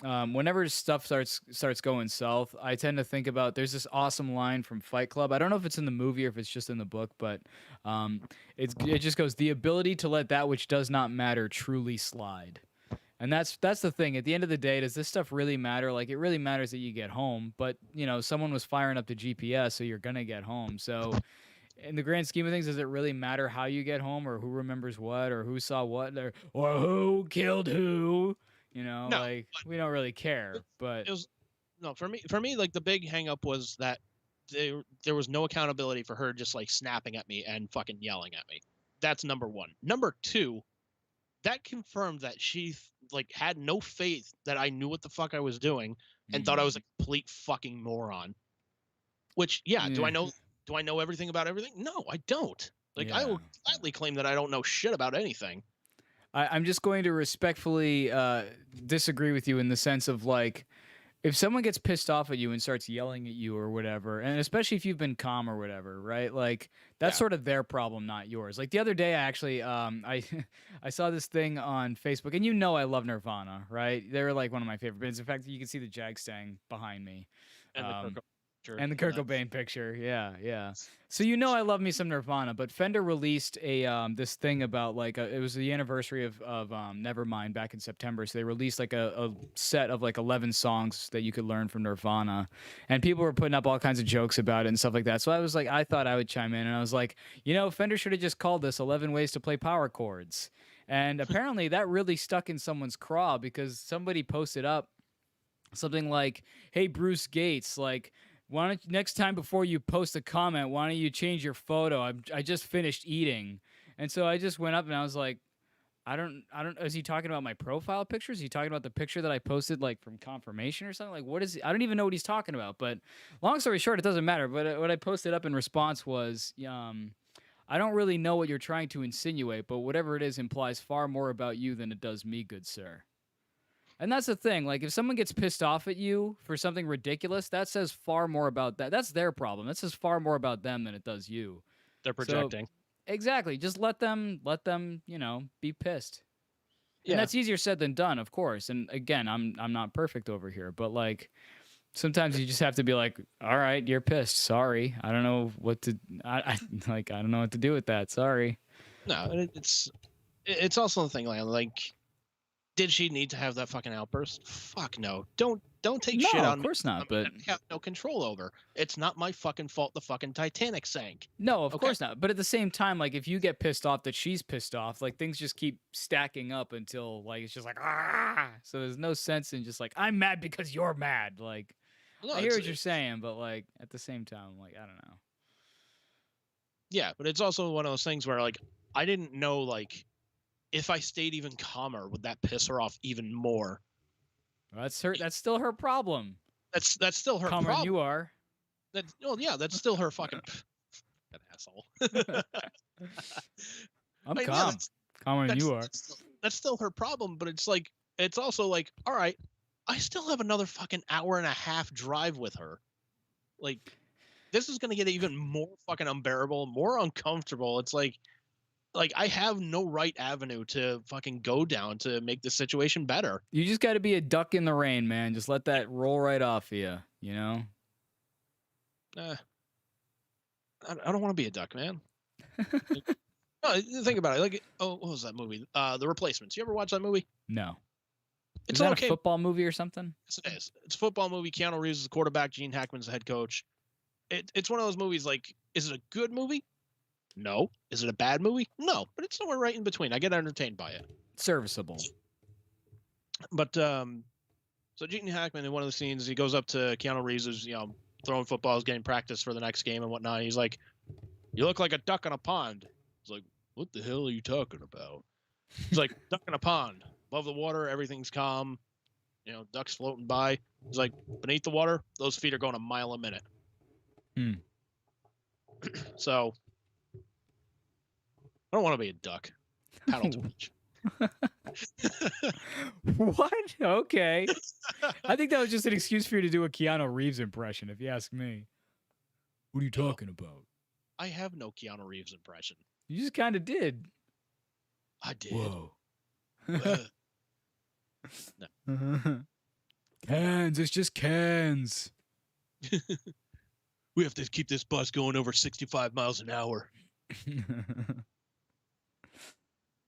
whenever stuff starts going south, I tend to think about there's this awesome line from Fight Club. I don't know if it's in the movie or if it's just in the book, but it just goes the ability to let that which does not matter truly slide. And that's the thing. At the end of the day, does this stuff really matter? Like it really matters that you get home, but you know, someone was firing up the GPS, so you're gonna get home. So in the grand scheme of things, does it really matter how you get home or who remembers what or who saw what or who killed who? You know, no, like we don't really care. it, But it was no for me like the big hang up was that there was no accountability for her just like snapping at me and fucking yelling at me. That's number one. Number two, that confirmed that she like had no faith that I knew what the fuck I was doing and thought I was a complete fucking moron. Which, yeah, yeah, do I know everything about everything? No, I don't. Like I yeah. will gladly claim that I don't know shit about anything. I'm just going to respectfully disagree with you in the sense of like if someone gets pissed off at you and starts yelling at you or whatever, and especially if you've been calm or whatever, right? Like that's Yeah. sort of their problem, not yours. Like the other day, I actually, I I saw this thing on Facebook, and you know I love Nirvana, right? They're like one of my favorite bands. In fact, you can see the Jag Stang behind me. And the Um, Kirk. And the Kurt Cobain picture, yeah. So I love me some Nirvana, but Fender released a this thing about like it was the anniversary of Nevermind back in September. So they released like a set of like 11 songs that you could learn from Nirvana, and people were putting up all kinds of jokes about it and stuff like that. So I thought I would chime in, and I was like, Fender should have just called this 11 ways to play power chords. And apparently that really stuck in someone's craw because somebody posted up something like, "Hey Bruce Gates, like, why don't next time before you post a comment, why don't you change your photo? I just finished eating." And so I just went up and I was like, I don't. Is he talking about my profile picture? Is he talking about the picture that I posted like from confirmation or something? Like, what is? I don't even know what he's talking about. But long story short, it doesn't matter. But what I posted up in response was, I don't really know what you're trying to insinuate, but whatever it is implies far more about you than it does me, good sir. And that's the thing. Like, if someone gets pissed off at you for something ridiculous, that says far more about that. That's their problem. That says far more about them than it does you. They're projecting. So, exactly. Just let them, be pissed. Yeah. And that's easier said than done, of course. And again, I'm not perfect over here, but like sometimes you just have to be like, all right, you're pissed. Sorry. I don't know what to I don't know what to do with that. Sorry. No, it's also the thing, like did she need to have that fucking outburst? Fuck no. Don't take shit on me. Of course not, but I have no control over. It's not my fucking fault the fucking Titanic sank. No, of course not. But at the same time, like if you get pissed off that she's pissed off, like things just keep stacking up until like it's just like so there's no sense in just like I'm mad because you're mad. Like I hear what you're saying, but like at the same time, like I don't know. Yeah, but it's also one of those things where like I didn't know like if I stayed even calmer, would that piss her off even more? Well, that's still her problem. That's still her calmer problem. Than you are. That's still her fucking that asshole. I'm calm. Calmer than you are. That's still her problem, but it's also like, all right, I still have another fucking hour and a half drive with her. Like, this is gonna get even more fucking unbearable, more uncomfortable. It's like I have no right avenue to fucking go down to make the situation better. You just got to be a duck in the rain, man. Just let that roll right off of you, you know? I don't want to be a duck, man. No, think about it. Like, what was that movie? The Replacements. You ever watch that movie? No. It's that a football movie or something? Yes, it is. It's a football movie. Keanu Reeves is the quarterback. Gene Hackman's the head coach. It's one of those movies, like, is it a good movie? No. Is it a bad movie? No. But it's somewhere right in between. I get entertained by it. Serviceable. But so Gene Hackman in one of the scenes, he goes up to Keanu Reeves, who's throwing footballs, getting practice for the next game and whatnot. And he's like, "You look like a duck in a pond." He's like, "What the hell are you talking about?" He's like, "Duck in a pond, above the water, everything's calm. Ducks floating by." He's like, "Beneath the water, those feet are going a mile a minute." So I don't want to be a duck. Paddle too much. What? Okay. I think that was just an excuse for you to do a Keanu Reeves impression, if you ask me. What are you talking about? I have no Keanu Reeves impression. You just kind of did. I did. Whoa. No. Cans. It's just cans. We have to keep this bus going over 65 miles an hour.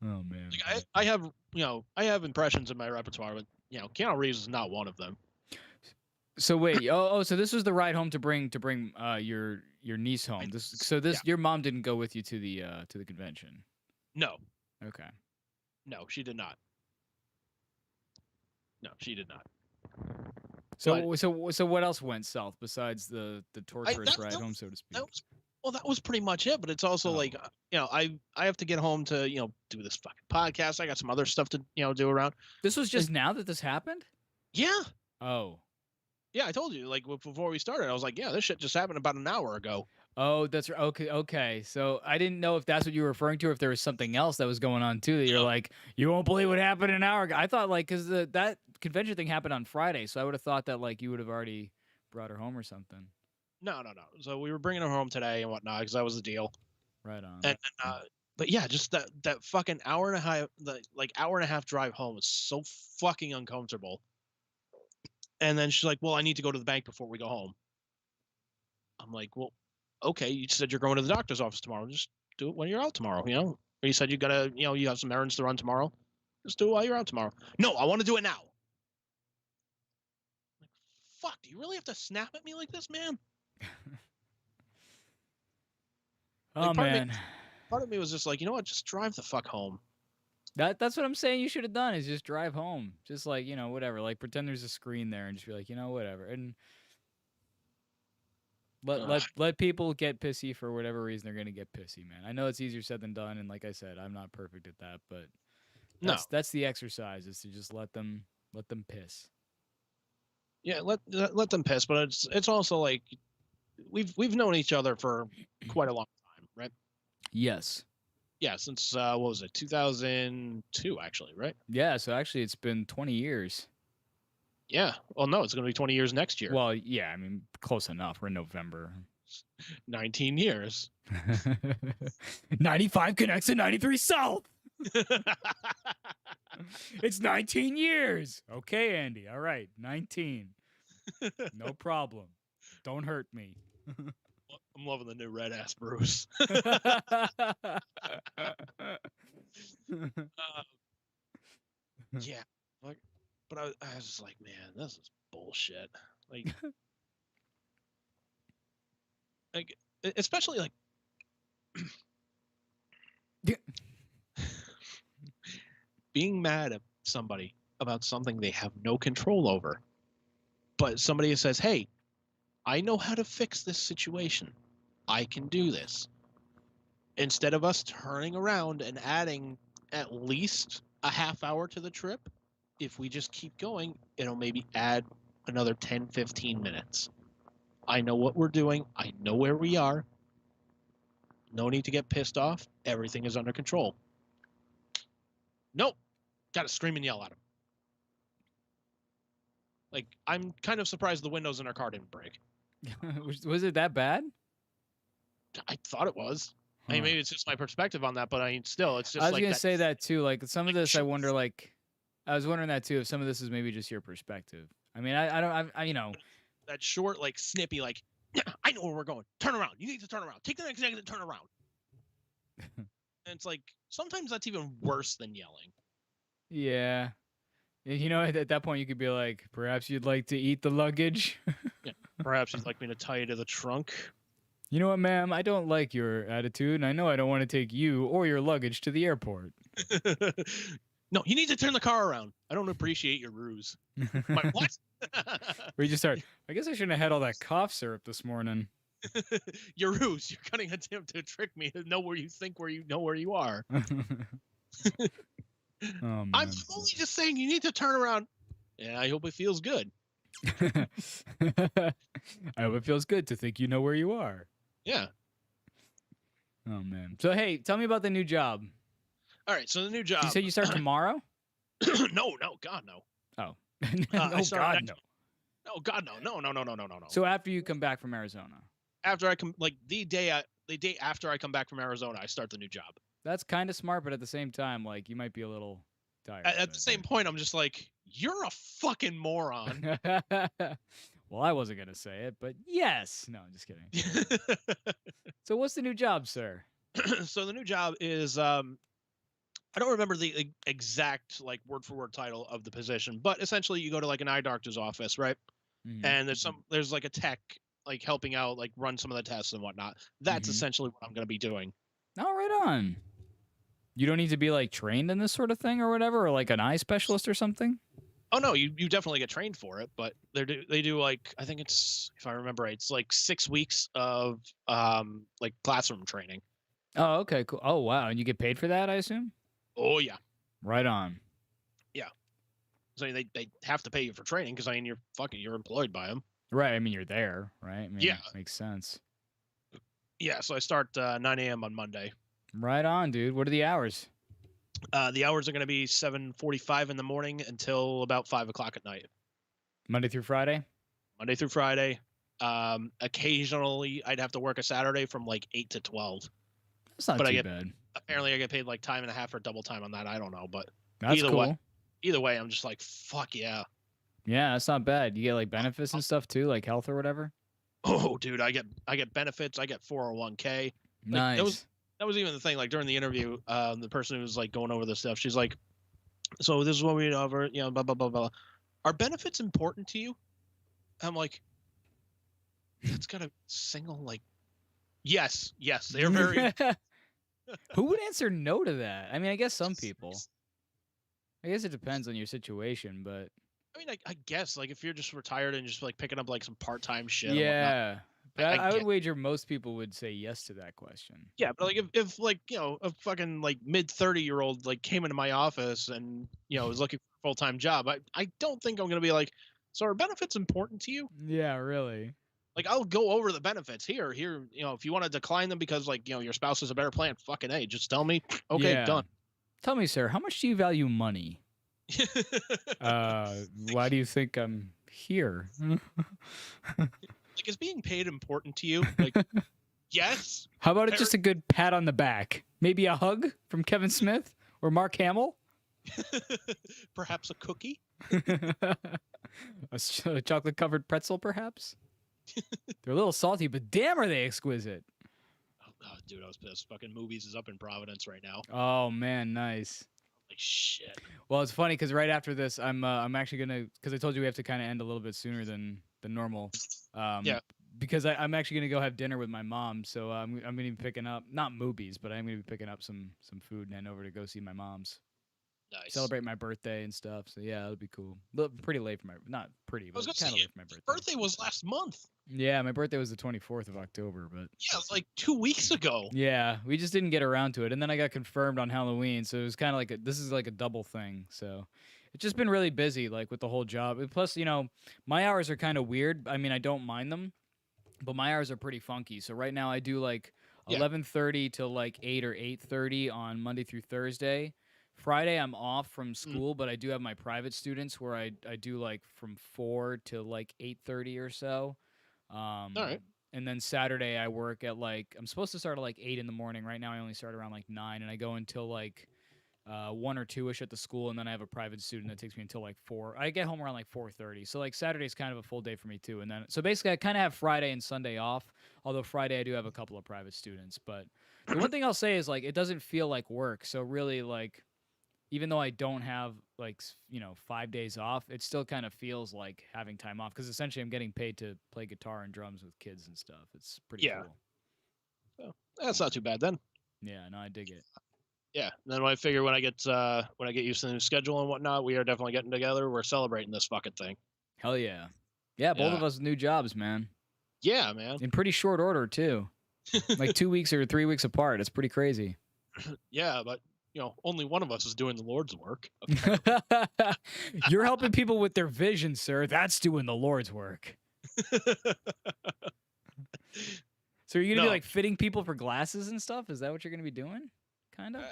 Oh man. Like I have impressions in my repertoire, but Keanu Reeves is not one of them. So wait, so this was the ride home to bring your niece home. Your mom didn't go with you to the convention. No. Okay. No, she did not. No, she did not. So what else went south besides the torturous ride home, so to speak? That was pretty much it. But it's also like I have to get home to do this fucking podcast. I got some other stuff to do around. This was just now that this happened? Yeah. Oh. Yeah, I told you like before we started. I was like, yeah, this shit just happened about an hour ago. Oh, that's right. Okay. So I didn't know if that's what you were referring to, or if there was something else that was going on too. That you're like, you won't believe what happened an hour ago. I thought like because that convention thing happened on Friday, so I would have thought that like you would have already brought her home or something. No. So we were bringing her home today and whatnot because that was the deal. Right on. And but yeah, just that fucking hour and a half drive home was so fucking uncomfortable. And then she's like, "Well, I need to go to the bank before we go home." I'm like, well, okay, you said you're going to the doctor's office tomorrow. Just do it when you're out tomorrow, you know? Or you said you gotta, you know, you have some errands to run tomorrow. Just do it while you're out tomorrow. No, I want to do it now. Like, fuck, do you really have to snap at me like this, man? Oh Like, man, part of me was just like, you know what? Just drive the fuck home. that's what I'm saying. You should have done is just drive home. Just like whatever. Like pretend there's a screen there and just be like whatever. And let people get pissy for whatever reason they're gonna get pissy, man. I know it's easier said than done, and like I said, I'm not perfect at that, but that's the exercise is to just let them piss. Yeah, let them piss, but it's also like we've known each other for quite a long time, right? Yes. Yeah, since what was it, 2002, actually, right? Yeah, so actually it's been 20 years. Yeah. Well, no, it's going to be 20 years next year. Well, yeah, I mean, close enough. We're in November. 19 years. 95 connects to 93 south. It's 19 years. Okay, Andy. All right, 19. No problem. Don't hurt me. I'm loving the new red ass Bruce. Yeah, like, but I was just like, man, this is bullshit. Like especially like being mad at somebody about something they have no control over, but somebody says, "Hey, I know how to fix this situation. I can do this." Instead of us turning around and adding at least a half hour to the trip, if we just keep going, it'll maybe add another 10, 15 minutes. I know what we're doing. I know where we are. No need to get pissed off. Everything is under control. Nope. Got to scream and yell at him. Like, I'm kind of surprised the windows in our car didn't break. Was it that bad? I thought it was. I mean, maybe it's just my perspective on that, but I mean, still, it's just I was like gonna that, say that too. Like some of this, I wonder. Like, I was wondering that too. If some of this is maybe just your perspective. I mean, I don't. I you know. That short, like snippy, like, yeah, I know where we're going. Turn around. You need to turn around. Take the next exit and turn around. And it's like sometimes that's even worse than yelling. Yeah. You know, at that point, you could be like, perhaps you'd like to eat the luggage. Yeah. Perhaps you'd like me to tie you to the trunk. You know what, ma'am? I don't like your attitude, and I know I don't want to take you or your luggage to the airport. No, you need to turn the car around. I don't appreciate your ruse. My what? We just start. I guess I shouldn't have had all that cough syrup this morning. Your ruse. You're cutting a attempt to trick me to know where you think where you are. Oh, I'm only just saying you need to turn around. Yeah, I hope it feels good. I hope it feels good to think you know where you are. Yeah. Oh man. So hey, tell me about the new job. All right. So the new job. You said you start tomorrow? No, God, no. Oh. No, God, no. No, God, no. No. So after you come back from Arizona? After I come, like the day after I come back from Arizona, I start the new job. That's kind of smart, but at the same time, like you might be a little tired. At the same point, I'm just like, you're a fucking moron. Well, I wasn't gonna say it, but yes. No, I'm just kidding. So what's the new job, sir? So the new job is I don't remember the exact like word for word title of the position, but essentially you go to like an eye doctor's office, right? Mm-hmm. And there's like a tech like helping out, like run some of the tests and whatnot. That's essentially what I'm going to be doing. Oh, right on. You don't need to be like trained in this sort of thing or whatever, or like an eye specialist or something? Oh no, you definitely get trained for it, but they do like, I think it's, if I remember right, it's like 6 weeks of like classroom training. Oh, okay, cool. Oh, wow. And you get paid for that, I assume? Oh yeah. Right on. Yeah. So they have to pay you for training because I mean you're employed by them. Right. I mean you're there, right? I mean, yeah. Makes sense. Yeah. So I start 9 a.m. on Monday. Right on, dude. What are the hours? The hours are going to be 7:45 in the morning until about 5 o'clock at night. Monday through Friday? Monday through Friday. Occasionally, I'd have to work a Saturday from like 8 to 12. That's not too bad. Apparently, I get paid like time and a half or double time on that. I don't know, but that's cool. Either way, I'm just like, fuck yeah. Yeah, that's not bad. You get like benefits and stuff too, like health or whatever? oh, dude, I get benefits. I get 401k. Like Nice. that was even the thing. Like during the interview, the person who was like going over this stuff, she's like, "So this is what we over, blah blah blah blah. Are benefits important to you?" I'm like, "That's got a single like, yes, they're very." Who would answer no to that? I mean, I guess some people. I guess it depends on your situation, but I mean, I guess like if you're just retired and just like picking up like some part-time shit and whatnot, yeah. But I I would get. wager most people would say yes to that question. Yeah, but like if like a fucking like mid-30-year-old like came into my office and was looking for a full-time job, I don't think I'm gonna be like, so are benefits important to you? Yeah, really. Like I'll go over the benefits here. If you want to decline them because like your spouse has a better plan, fucking hey, just tell me. Okay, Yeah. done. Tell me, sir, how much do you value money? Why do you think I'm here? Like, is being paid important to you? Like, yes. How about it just a good pat on the back? Maybe a hug from Kevin Smith or Mark Hamill? Perhaps a cookie. A chocolate-covered pretzel, perhaps? They're a little salty, but damn are they exquisite. Oh, dude, I was pissed. Fucking Movies is up in Providence right now. Oh, man, nice. Like, shit. Well, it's funny because right after this, I'm actually gonna, because I told you we have to kind of end a little bit sooner than normal. Yeah. Because I'm actually gonna go have dinner with my mom, so I'm gonna be picking up not movies, but I'm gonna be picking up some food and head over to go see my mom's. Nice. Celebrate my birthday and stuff. So yeah, it'll be cool. Pretty late for my, not pretty, but kind of late for my birthday. Birthday was last month. Yeah, my birthday was the 24th of October, but yeah, it's like 2 weeks ago. Yeah, we just didn't get around to it, and then I got confirmed on Halloween, so it was kind of like this is like a double thing. So it's just been really busy, like with the whole job. And plus, my hours are kind of weird. I mean, I don't mind them, but my hours are pretty funky. So right now I do like 11:30 till like 8 or 8:30 on Monday through Thursday. Friday I'm off from school, but I do have my private students where I do like from 4 to like 8:30 or so. All right. And then Saturday I work at like I'm supposed to start at like 8 in the morning. Right now I only start around like 9, and I go until like 1 or 2ish at the school, and then I have a private student that takes me until like 4. I get home around like 4:30. So like Saturday's kind of a full day for me too. And then so basically I kind of have Friday and Sunday off. Although Friday I do have a couple of private students. But the one thing I'll say is like it doesn't feel like work. So really like even though I don't have like 5 days off, it still kind of feels like having time off because essentially I'm getting paid to play guitar and drums with kids and stuff. It's pretty cool. So that's not too bad then. Yeah, no, I dig it. Yeah, and then I figure when I get used to the new schedule and whatnot, we are definitely getting together. We're celebrating this fucking thing. Hell yeah, yeah. Both of us new jobs, man. Yeah, man. In pretty short order too, like 2 weeks or 3 weeks apart. It's pretty crazy. Yeah, but only one of us is doing the Lord's work. You're helping people with their vision, sir. That's doing the Lord's work. So are you gonna be like fitting people for glasses and stuff? Is that what you're gonna be doing? Kind of.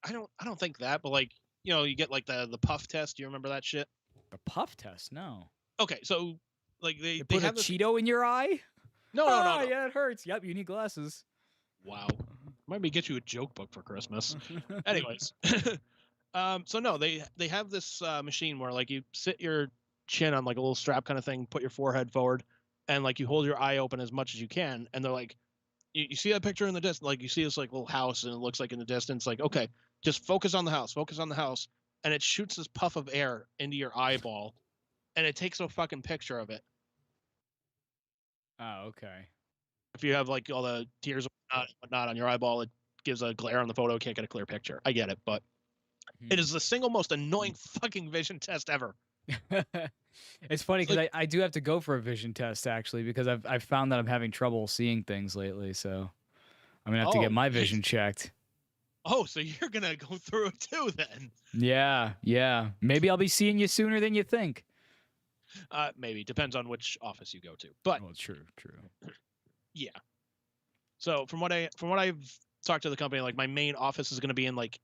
I don't think that, but like you get like the puff test. Do you remember that shit? The puff test? No. Okay, so like they put a Cheeto in your eye. No. Yeah, it hurts. Yep, you need glasses. Wow. Might be get you a joke book for Christmas. Anyways, so no, they have this machine where like you sit your chin on like a little strap kind of thing, put your forehead forward, and like you hold your eye open as much as you can, and they're like, you see that picture in the distance, like you see this like little house, and it looks like in the distance, like okay, just focus on the house, and it shoots this puff of air into your eyeball, and it takes a fucking picture of it. Oh, okay. If you have like all the tears and whatnot on your eyeball, it gives a glare on the photo. Can't get a clear picture. I get it, but it is the single most annoying fucking vision test ever. It's funny because I do have to go for a vision test actually because I've found that I'm having trouble seeing things lately. So I'm gonna have to get my vision checked. Oh, so you're gonna go through it too then? Yeah. Maybe I'll be seeing you sooner than you think. Maybe depends on which office you go to. But true. Yeah. So from what I've talked to the company, like my main office is going to be in like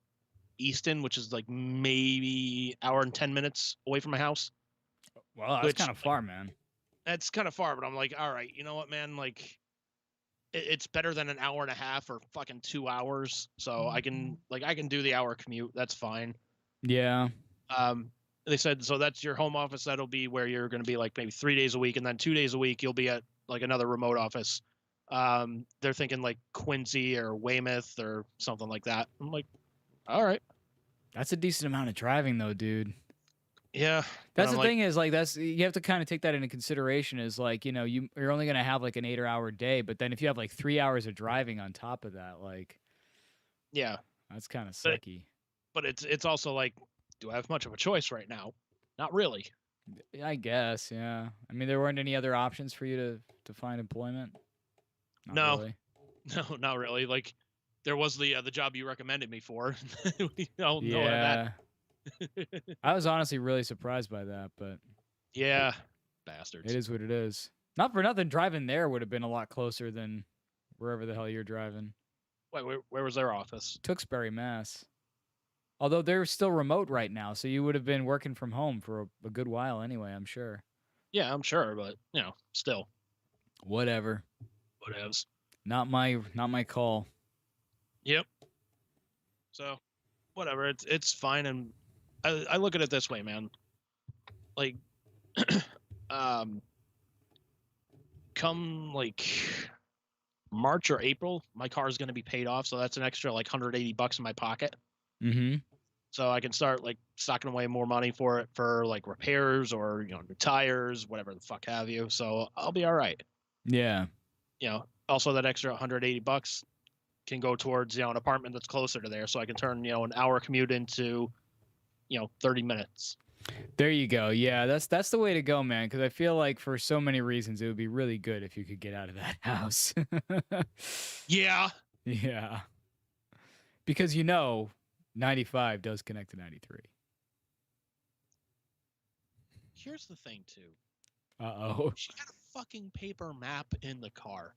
Easton, which is like maybe hour and 10 minutes away from my house. Well, that's kind of far, man. That's kind of far, but I'm like, all right, you know what, man? Like, it's better than an hour and a half or fucking 2 hours. So I can do the hour commute. That's fine. Yeah. they said, so that's your home office. That'll be where you're going to be like maybe 3 days a week, and then 2 days a week you'll be at like another remote office. They're thinking like Quincy or Weymouth or something like that. I'm like, all right, That's a decent amount of driving, though, dude. yeah. That's the thing is, like, that's you have to kind of take that into consideration. Is like, you're only gonna have like an 8-hour day, but then if you have like 3 hours of driving on top of that, like, yeah, that's kind of sucky. But it's also like, do I have much of a choice right now? Not really. I guess, yeah. I mean, there weren't any other options for you to find employment. No, really. No, not really. Like, there was the job you recommended me for. We all know Yeah. that. I was honestly really surprised by that, but Yeah, bastards. it is what it is. Not for nothing, driving there would have been a lot closer than wherever the hell you're driving. Wait, where was their office? Tewksbury, Mass. Although they're still remote right now, so you would have been working from home for a good while anyway, I'm sure. Yeah, I'm sure, but still. Whatever. Whatevs. Not my call. Yep. So, whatever. It's fine, and I look at it this way, man. Like, come like March or April, my car is going to be paid off, so that's an extra like $180 in my pocket. Mm-hmm. So I can start like stocking away more money for it for like repairs or new tires, whatever the fuck have you. So I'll be all right. Yeah. Also that extra $180 can go towards an apartment that's closer to there, so I can turn an hour commute into 30 minutes. There you go. Yeah, that's the way to go, man, because I feel like for so many reasons it would be really good if you could get out of that house. Yeah. Yeah. Because 95 does connect to 93. Here's the thing too. Uh-oh. She had a fucking paper map in the car.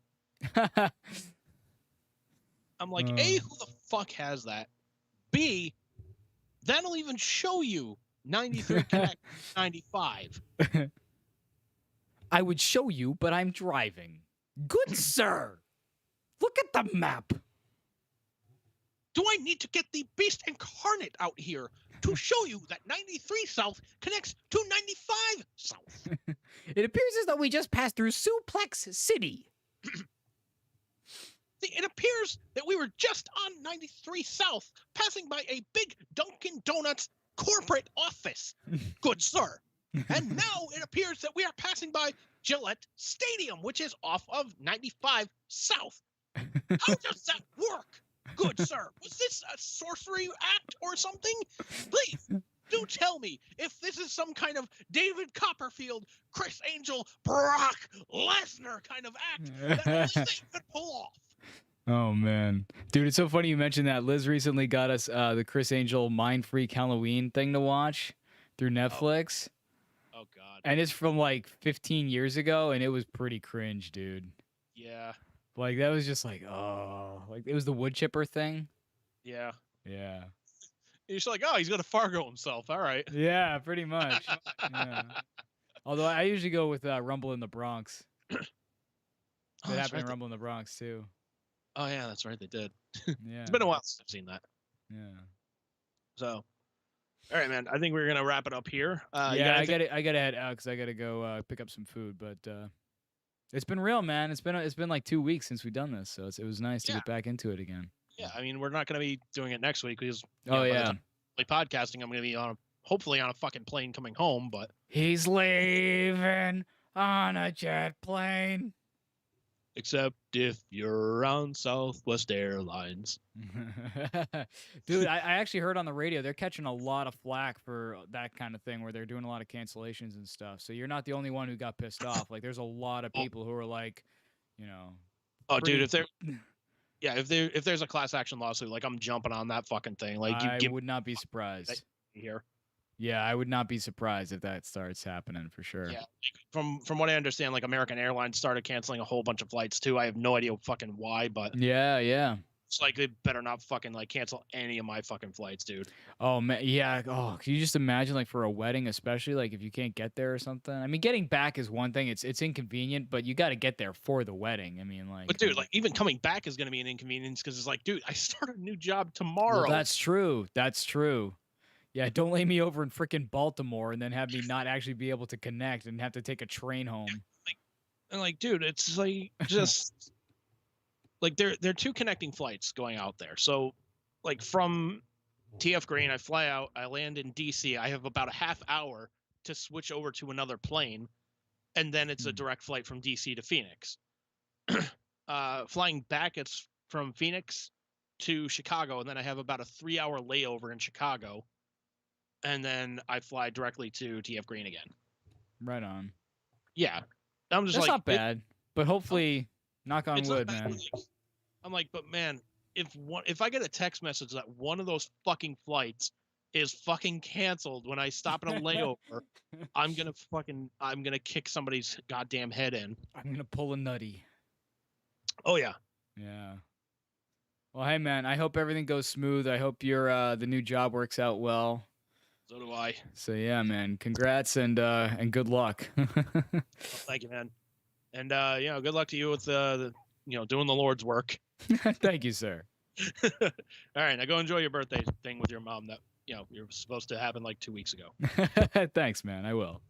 I'm like, A, who the fuck has that? B, that'll even show you 93 connect 95. I would show you, but I'm driving. Good sir. Look at the map. Do I need to get the beast incarnate out here to show you that 93 South connects to 95 South? It appears as though we just passed through Suplex City. It appears that we were just on 93 South, passing by a big Dunkin' Donuts corporate office. Good sir. And now it appears that we are passing by Gillette Stadium, which is off of 95 South. How does that work? Good sir. Was this a sorcery act or something? Please, do tell me if this is some kind of David Copperfield, Chris Angel, Brock Lesnar kind of act that only they could pull off. Oh, man. Dude, it's so funny you mentioned that. Liz recently got us the Chris Angel Mind Freak Halloween thing to watch through Netflix. Oh, God. And it's from like 15 years ago, and it was pretty cringe, dude. Yeah. Like, that was just like, oh. Like, it was the wood chipper thing. Yeah. Yeah. He's like, oh, he's going to Fargo himself. All right. Yeah, pretty much. Yeah. Although I usually go with Rumble in the Bronx. It happened in Rumble in the Bronx, too. Oh, yeah, that's right. They did. Yeah. It's been a while since I've seen that. Yeah. So, all right, man. I think we're going to wrap it up here. Yeah, I got to head out because I got to go pick up some food. But it's been real, man. It's been like 2 weeks since we've done this. So it was nice to get back into it again. Yeah, I mean, we're not going to be doing it next week because podcasting, I'm going to be hopefully on a fucking plane coming home. But he's leaving on a jet plane. Except if you're on Southwest Airlines. Dude, I actually heard on the radio they're catching a lot of flack for that kind of thing where they're doing a lot of cancellations and stuff. So you're not the only one who got pissed off. Like, there's a lot of people who are like, Oh, dude, if there's a class action lawsuit, like, I'm jumping on that fucking thing. Like, I would not be surprised. Here. Yeah, I would not be surprised if that starts happening for sure. Yeah, from what I understand, like, American Airlines started canceling a whole bunch of flights too. I have no idea fucking why, but yeah. It's like they better not fucking like cancel any of my fucking flights, dude. Oh man, yeah. Oh, can you just imagine, like, for a wedding, especially, like, if you can't get there or something? I mean, getting back is one thing; it's inconvenient, but you got to get there for the wedding. I mean, like, but dude, like, even coming back is gonna be an inconvenience because it's like, dude, I start a new job tomorrow. Well, that's true. That's true. Yeah, don't lay me over in freaking Baltimore and then have me not actually be able to connect and have to take a train home. And like, dude, it's like just like they're two connecting flights going out there. So like from TF Green, I fly out, I land in DC. I have about a half hour to switch over to another plane, and then it's a direct flight from DC to Phoenix. Flying back, it's from Phoenix to Chicago, and then I have about a 3-hour layover in Chicago, and then I fly directly to TF Green again. Right on. Yeah, I'm just That's like, not bad, but hopefully, knock on wood, man. I'm like, but man, if I get a text message that one of those fucking flights is fucking canceled when I stop at a layover, I'm gonna kick somebody's goddamn head in. I'm gonna pull a nutty. Oh yeah. Yeah. Well, hey man, I hope everything goes smooth. I hope your the new job works out well. So do I. So yeah, man, congrats and good luck. Well, thank you, man. And good luck to you with doing the Lord's work. Thank you, sir. All right, now go enjoy your birthday thing with your mom that you're supposed to happen like 2 weeks ago. Thanks, man. I will.